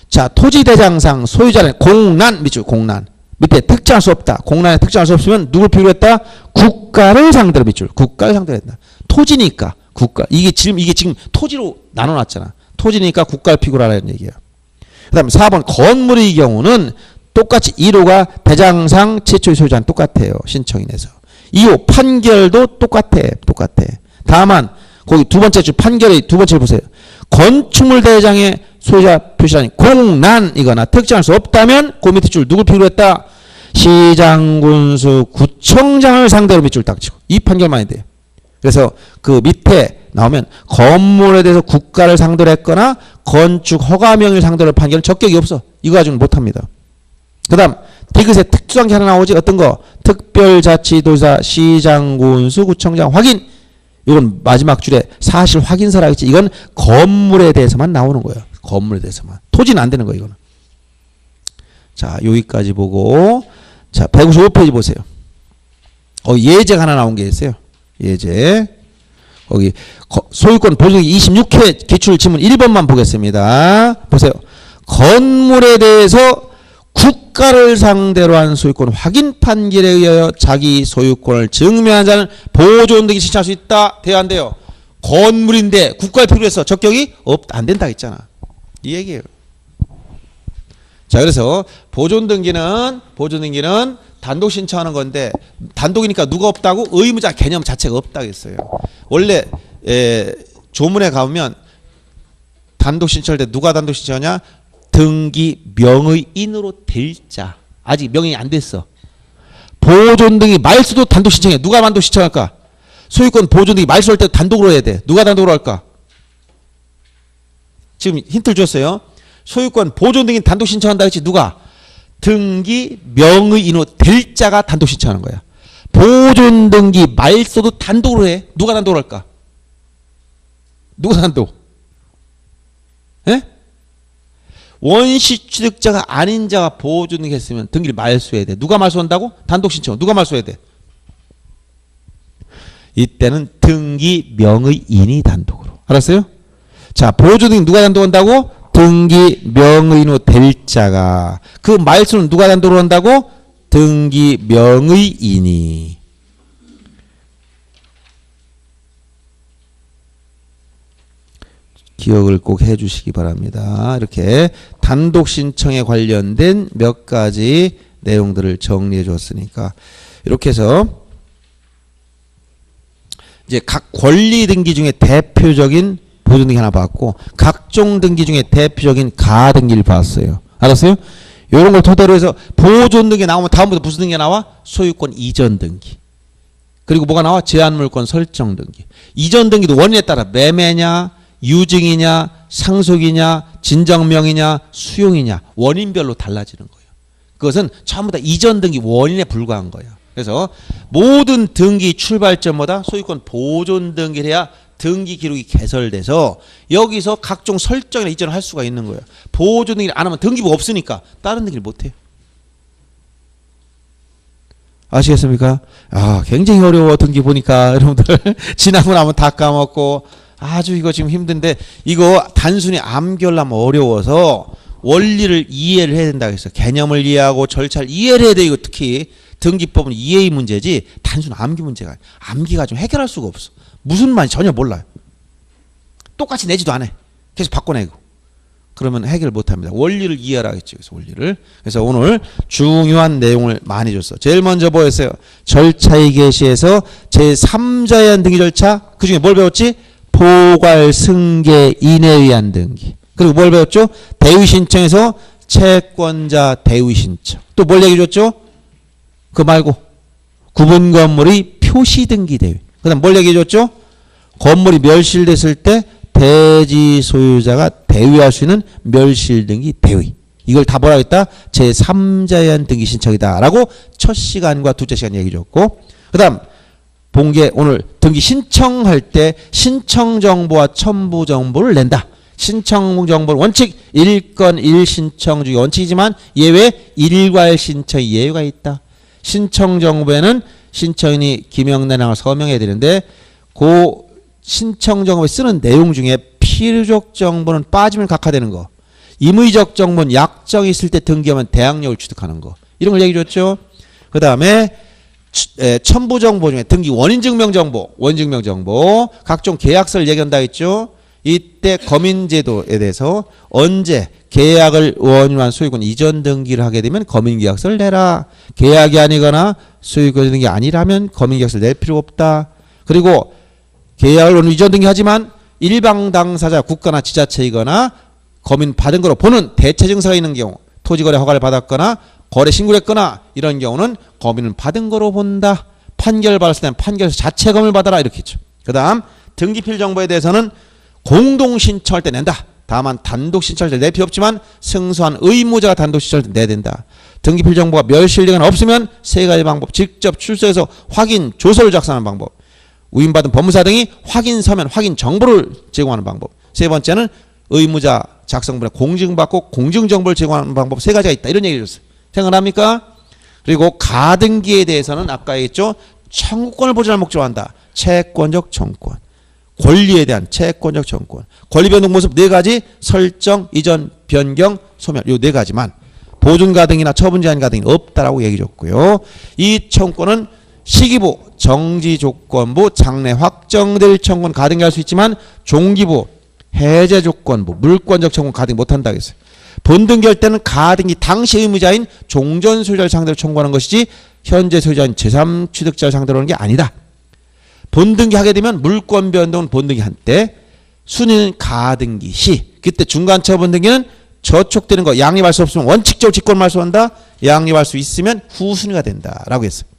자, 토지 대장상 소유자는 공란 밑줄 공란 밑에 특정할 수 없다. 공란에 특정할 수 없으면 누굴 필요로 했다? 국가를 상대로 밑줄 국가를 상대로 했다. 토지니까 국가 이게 지금 토지로 나눠놨잖아. 토지니까 국가를 필요로 하라는 얘기야. 그 다음에 4번 건물의 경우는 똑같이 1호가 대장상 최초의 소유자는 똑같아요. 신청인에서 2호 판결도 똑같아. 다만 거기 두 번째 줄 판결의 두 번째 보세요. 건축물 대장의 소유자 표시라니 공란이거나 특정할 수 없다면 그 밑에 줄 누굴 필요로 했다? 시장군수 구청장을 상대로 밑줄 딱 치고 이 판결만이 돼요. 그래서 그 밑에 나오면 건물에 대해서 국가를 상대로 했거나 건축 허가명을 상대로 판결은 적격이 없어. 이거 가지고는 못합니다. 그 다음 디귿에 특수한 게 하나 나오지. 어떤 거? 특별자치도지사 시장군수 구청장 확인. 이건 마지막 줄에 사실 확인서라 했지. 이건 건물에 대해서만 나오는 거예요. 건물에 대해서만. 토지는 안 되는 거예요. 이거는. 자, 여기까지 보고 자 155페이지 보세요. 예제가 하나 나온 게 있어요. 예제. 거기 소유권 보증기 26회 기출 지문 1번만 보겠습니다. 보세요. 건물에 대해서 국가를 상대로 한 소유권 확인 판결에 의하여 자기 소유권을 증명한 자는 보존 등기 신청할 수 있다. 돼야 안 돼요? 건물인데 국가의 필요해서 적격이 안 된다 했잖아. 이 얘기예요. 자, 그래서 보존 등기는 단독 신청하는 건데 단독이니까 누가 없다고? 의무자 개념 자체가 없다고 했어요. 원래 조문에 가보면 단독 신청할 때 누가 단독 신청하냐? 등기 명의인으로 될 자. 아직 명의인이 안 됐어. 보존 등기 말소도 단독 신청해. 누가 단독 신청할까? 소유권 보존 등기 말소할 때 단독으로 해야 돼. 누가 단독으로 할까? 지금 힌트를 줬어요. 소유권 보존 등기 단독 신청한다 했지. 누가? 등기 명의인으로 될 자가 단독 신청하는 거야. 보존 등기 말소도 단독으로 해. 누가 단독으로 할까? 누가 단독? 예? 원시 취득자가 아닌 자가 보존 등기 했으면 등기를 말소해야 돼. 누가 말소한다고? 단독 신청. 누가 말소해야 돼? 이때는 등기 명의인이 단독으로. 알았어요? 자, 보존 등기 누가 단독한다고? 등기 명의인으로 될 자가. 그 말소는 누가 단독으로 한다고? 등기 명의인이. 기억을 꼭 해주시기 바랍니다. 이렇게 단독 신청에 관련된 몇 가지 내용들을 정리해 줬으니까 이렇게 해서 이제 각 권리 등기 중에 대표적인 보존 등기 하나 봤고 각종 등기 중에 대표적인 가하 등기를 봤어요. 알았어요? 이런 걸 토대로 해서 보존 등기 나오면 다음부터 무슨 등기가 나와? 소유권 이전 등기. 그리고 뭐가 나와? 제한물권 설정 등기. 이전 등기도 원인에 따라 매매냐 유증이냐 상속이냐 진정명이냐 수용이냐 원인별로 달라지는 거예요. 그것은 전부 다 이전 등기 원인에 불과한 거예요. 그래서 모든 등기 출발점마다 소유권 보존 등기를 해야 등기 기록이 개설돼서 여기서 각종 설정이나 이전을 할 수가 있는 거예요. 보존 등기를 안 하면 등기부가 없으니까 다른 등기를 못 해요. 아시겠습니까? 아, 굉장히 어려워. 등기 보니까 여러분들 지나고 나면 다 까먹고 아주 이거 지금 힘든데 이거 단순히 암기하려면 어려워서 원리를 이해를 해야 된다고 했어요. 개념을 이해하고 절차를 이해를 해야 돼. 이거 특히 등기법은 이해의 문제지 단순 암기 문제가 아니에요. 암기가 좀 해결할 수가 없어. 무슨 말인지 전혀 몰라요. 똑같이 내지도 않아. 계속 바꿔내고. 그러면 해결 못합니다. 원리를 이해하라 했죠. 그래서 원리를. 그래서 오늘 중요한 내용을 많이 줬어. 제일 먼저 뭐였어요? 절차의 개시에서 제3자에 의한 등기 절차. 그중에 뭘 배웠지? 포괄 승계 인에 의한 등기. 그리고 뭘 배웠죠? 대위 신청에서 채권자 대위 신청. 또 뭘 얘기해 줬죠? 그거 말고 구분 건물의 표시 등기 대위. 그다음 뭘 얘기해 줬죠? 건물이 멸실됐을 때 대지 소유자가 대위할 수 있는 멸실 등기 대위. 이걸 다 뭐라 했다? 제3자에 의한 등기 신청이다 라고 첫 시간과 둘째 시간 얘기해 줬고, 그다음 본 게 오늘 등기 신청할 때 신청 정보와 첨부 정보를 낸다. 신청 정보를 원칙 1건 1신청 중에 원칙이지만 예외 일괄 신청이 예외가 있다. 신청 정보에는 신청인이 기명내랑을 서명해야 되는데 그 신청 정보에 쓰는 내용 중에 필요적 정보는 빠지면 각하되는 거, 임의적 정보는 약정이 있을 때 등기하면 대항력을 취득하는 거, 이런 걸 얘기해 줬죠. 그 다음에 첨부 정보 중에 등기 원인증명 정보, 원인증명 정보, 각종 계약서를 얘기한다 했죠. 이때 거민제도에 대해서 언제 계약을 원인으로 한 소유권 이전 등기를 하게 되면 거민계약서를 내라. 계약이 아니거나 소유권 등기 아니라면 거민계약서를 낼 필요 없다. 그리고 계약을 원인으로 이전 등기하지만 일방 당사자 국가나 지자체이거나 거민 받은 거로 보는 대체 증서가 있는 경우, 토지거래 허가를 받았거나 거래 신고를 했거나 이런 경우는 거민을 받은 거로 본다. 판결 받았을 때는 판결에서 자체 검을 받아라 이렇게 했죠. 그 다음 등기필 정보에 대해서는 공동 신청할 때 낸다. 다만 단독 신청할 때 낼 필요 없지만 승소한 의무자가 단독 신청할 때 내야 된다. 등기필 정보가 멸실되거나 없으면 세 가지 방법. 직접 출소해서 확인 조서를 작성하는 방법. 위임받은 법무사 등이 확인 서면 확인 정보를 제공하는 방법. 세 번째는 의무자 작성분에 공증받고 공증정보를 제공하는 방법. 세 가지가 있다. 이런 얘기를 줬어요. 생각납니까? 그리고 가등기에 대해서는 아까 얘기했죠. 청구권을 보존할 목적으로 한다. 채권적 청구권. 권리에 대한 채권적 청구권. 권리 변동 모습 네 가지 설정, 이전, 변경, 소멸 요 네 가지만 보존 가등이나 처분 제한 가등이 없다라고 얘기 줬고요. 이 청구권은 시기부, 정지 조건부, 장래 확정될 청구권 가등기 할 수 있지만 종기부, 해제 조건부, 물권적 청구권 가등기 못한다 했어요. 본등기할 때는 가등기 당시 의무자인 종전 소유자를 상대로 청구하는 것이지 현재 소유자인 제3취득자를 상대로 하는 게 아니다. 본등기 하게 되면 물권 변동은 본등기 한때, 순위는 가등기 시. 그때 중간차 본등기는 저촉되는 거 양립할 수 없으면 원칙적으로 직권 말소한다. 양립할 수 있으면 후순위가 된다라고 했어요.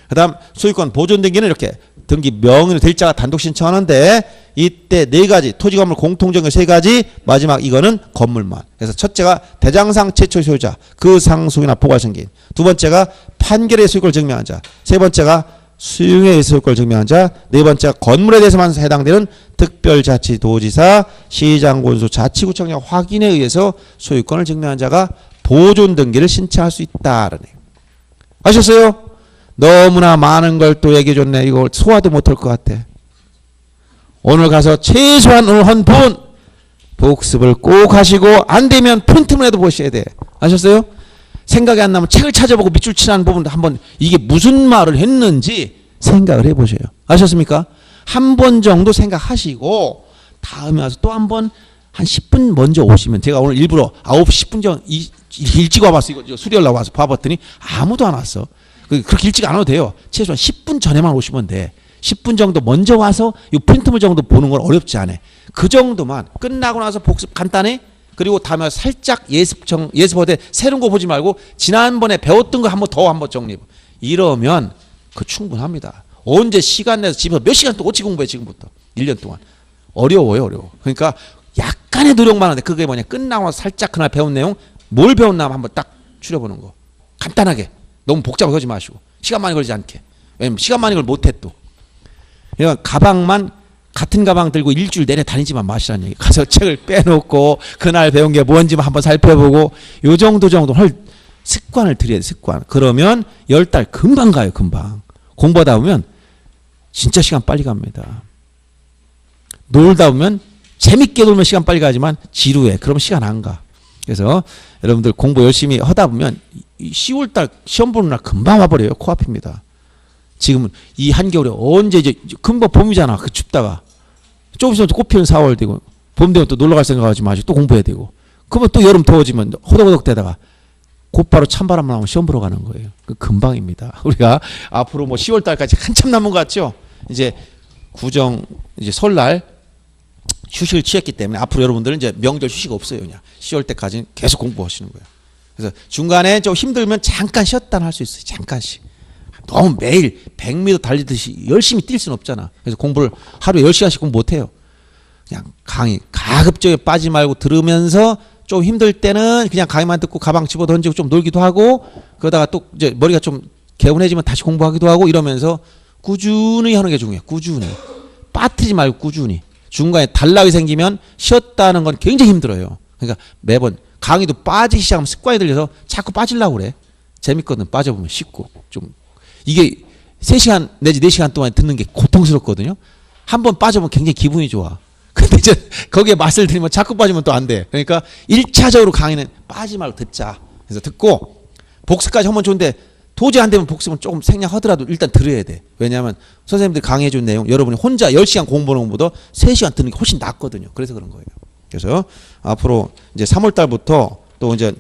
그다음 소유권 보존 등기는 이렇게 등기 명의로 대리자가 단독 신청하는데 이때 네 가지 토지 건물 공통점유 세 가지 마지막 이거는 건물만. 그래서 첫째가 대장상 최초 소유자 그 상속이나 포괄승계인, 두 번째가 판결의 소유권을 증명한 자, 세 번째가 수용의 소유권을 증명한 자, 네 번째가 건물에 대해서만 해당되는 특별자치도지사, 시장군수, 자치구청장 확인에 의해서 소유권을 증명한 자가 보존 등기를 신청할 수 있다라는 얘기예요. 아셨어요? 너무나 많은 걸 또 얘기해 줬네. 이거 소화도 못할 것 같아. 오늘 가서 최소한 오늘 한 번 복습을 꼭 하시고 안 되면 프린트문에도 보셔야 돼. 아셨어요? 생각이 안 나면 책을 찾아보고 밑줄 치는 부분도 한번 이게 무슨 말을 했는지 생각을 해보셔요. 아셨습니까? 한 번 정도 생각하시고 다음에 와서 또 한 번 한 10분 먼저 오시면, 제가 오늘 일부러 9시 10분 전 일찍 와봤어. 이거 수리하려고 와서 봐봤더니 아무도 안 왔어. 그렇게 일찍 안 와도 돼요. 최소한 10분 전에만 오시면 돼. 10분 정도 먼저 와서 이 프린트물 정도 보는 건 어렵지 않아. 그 정도만 끝나고 나서 복습 간단해. 그리고 다음에 살짝 예습하되 새로운 거 보지 말고 지난번에 배웠던 거 한번 정리해. 이러면 그 충분합니다. 언제 시간 내서 집에서 몇 시간 또 어찌 공부해 지금부터 1년 동안. 어려워요. 그러니까 약간의 노력만 하는데 그게 뭐냐, 끝나고 나서 살짝 그날 배운 내용 뭘 배웠나 한번 딱 추려보는 거. 간단하게. 너무 복잡하게 하지 마시고 시간 많이 걸리지 않게. 왜냐면 시간 많이 걸 못해 또. 그러니까 가방만 같은 가방 들고 일주일 내내 다니지만 마시라는 얘기. 가서 책을 빼놓고 그날 배운 게 뭔지만 한번 살펴보고 요 정도 할 습관을 들여야 돼. 습관. 그러면 10달 금방 가요. 금방. 공부하다 보면 진짜 시간 빨리 갑니다. 놀다 보면 재밌게 놀면 시간 빨리 가지만 지루해. 그러면 시간 안 가. 그래서 여러분들 공부 열심히 하다 보면 10월달 시험 보는 날 금방 와버려요. 코앞입니다. 지금은 이 한겨울에 언제 이제 금방 봄이잖아. 그 춥다가 조금 있으면 꽃 피는 4월 되고 봄 되면 또 놀러 갈 생각하지 마시고 또 공부해야 되고, 그러면 또 여름 더워지면 호덕호덕 되다가 곧바로 찬바람 나오면 시험 보러 가는 거예요. 그 금방입니다. 우리가 앞으로 뭐 10월달까지 한참 남은 것 같죠. 이제 구정 이제 설날 휴식을 취했기 때문에 앞으로 여러분들은 이제 명절 휴식 없어요. 그냥 10월 때까지는 계속 공부하시는 거예요. 그래서 중간에 좀 힘들면 잠깐 쉬었다 할 수 있어요. 잠깐씩. 너무 매일 100m 달리듯이 열심히 뛸 수는 없잖아. 그래서 공부를 하루에 10시간씩 공부 못해요. 그냥 강의 가급적이 빠지지 말고 들으면서 좀 힘들 때는 그냥 강의만 듣고 가방 집어 던지고 좀 놀기도 하고, 그러다가 또 이제 머리가 좀 개운해지면 다시 공부하기도 하고 이러면서 꾸준히 하는 게 중요해요. 꾸준히. 빠뜨리지 말고 꾸준히. 중간에 단락이 생기면 쉬었다는 건 굉장히 힘들어요. 그러니까 매번 강의도 빠지기 시작하면 습관이 들려서 자꾸 빠지려고 그래. 재밌거든. 빠져보면 쉽고. 좀 이게 3시간 내지 4시간 동안 듣는 게 고통스럽거든요. 한번 빠져보면 굉장히 기분이 좋아. 근데 이제 거기에 맛을 들이면 자꾸 빠지면 또 안 돼. 그러니까 1차적으로 강의는 빠지지 말고 듣자. 그래서 듣고 복습까지 하면 좋은데 도저히 안 되면 복습은 조금 생략하더라도 일단 들어야 돼. 왜냐하면 선생님들이 강의해 준 내용 여러분이 혼자 10시간 공부하는 것보다 3시간 듣는 게 훨씬 낫거든요. 그래서 그런 거예요. 그래서 앞으로 이제 3월 달부터 또 이제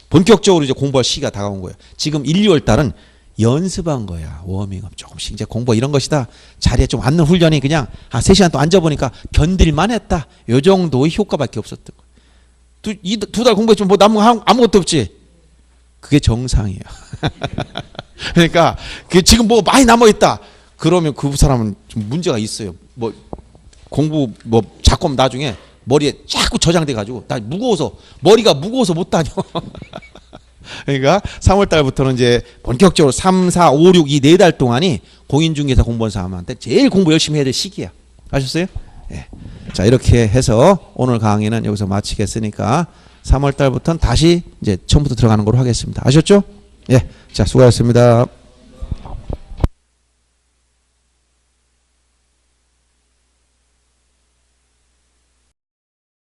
본격적으로 이제 공부할 시기가 다가온 거예요. 지금 1, 2월 달은 연습한 거야. 워밍업 조금씩 이제 공부 이런 것이다. 자리에 좀 앉는 훈련이 그냥 한 3시간 또 앉아보니까 견딜만 했다. 요 정도의 효과밖에 없었던 거예요. 두 달 공부했지만 뭐 남은 거 아무것도 없지. 그게 정상이에요. 그러니까 지금 뭐 많이 남아있다. 그러면 그 사람은 좀 문제가 있어요. 뭐 공부 뭐 자꾸 나중에 머리에 자꾸 저장돼 가지고 나 머리가 무거워서 못 다녀. 그러니까 3월 달부터는 이제 본격적으로 3, 4, 5, 6 이 4달 동안이 공인중개사 공무원 사람한테 제일 공부 열심히 해야 될 시기야. 아셨어요? 예. 자, 이렇게 해서 오늘 강의는 여기서 마치겠으니까 3월 달부터는 다시 이제 처음부터 들어가는 걸로 하겠습니다. 아셨죠? 예. 자, 수고하셨습니다.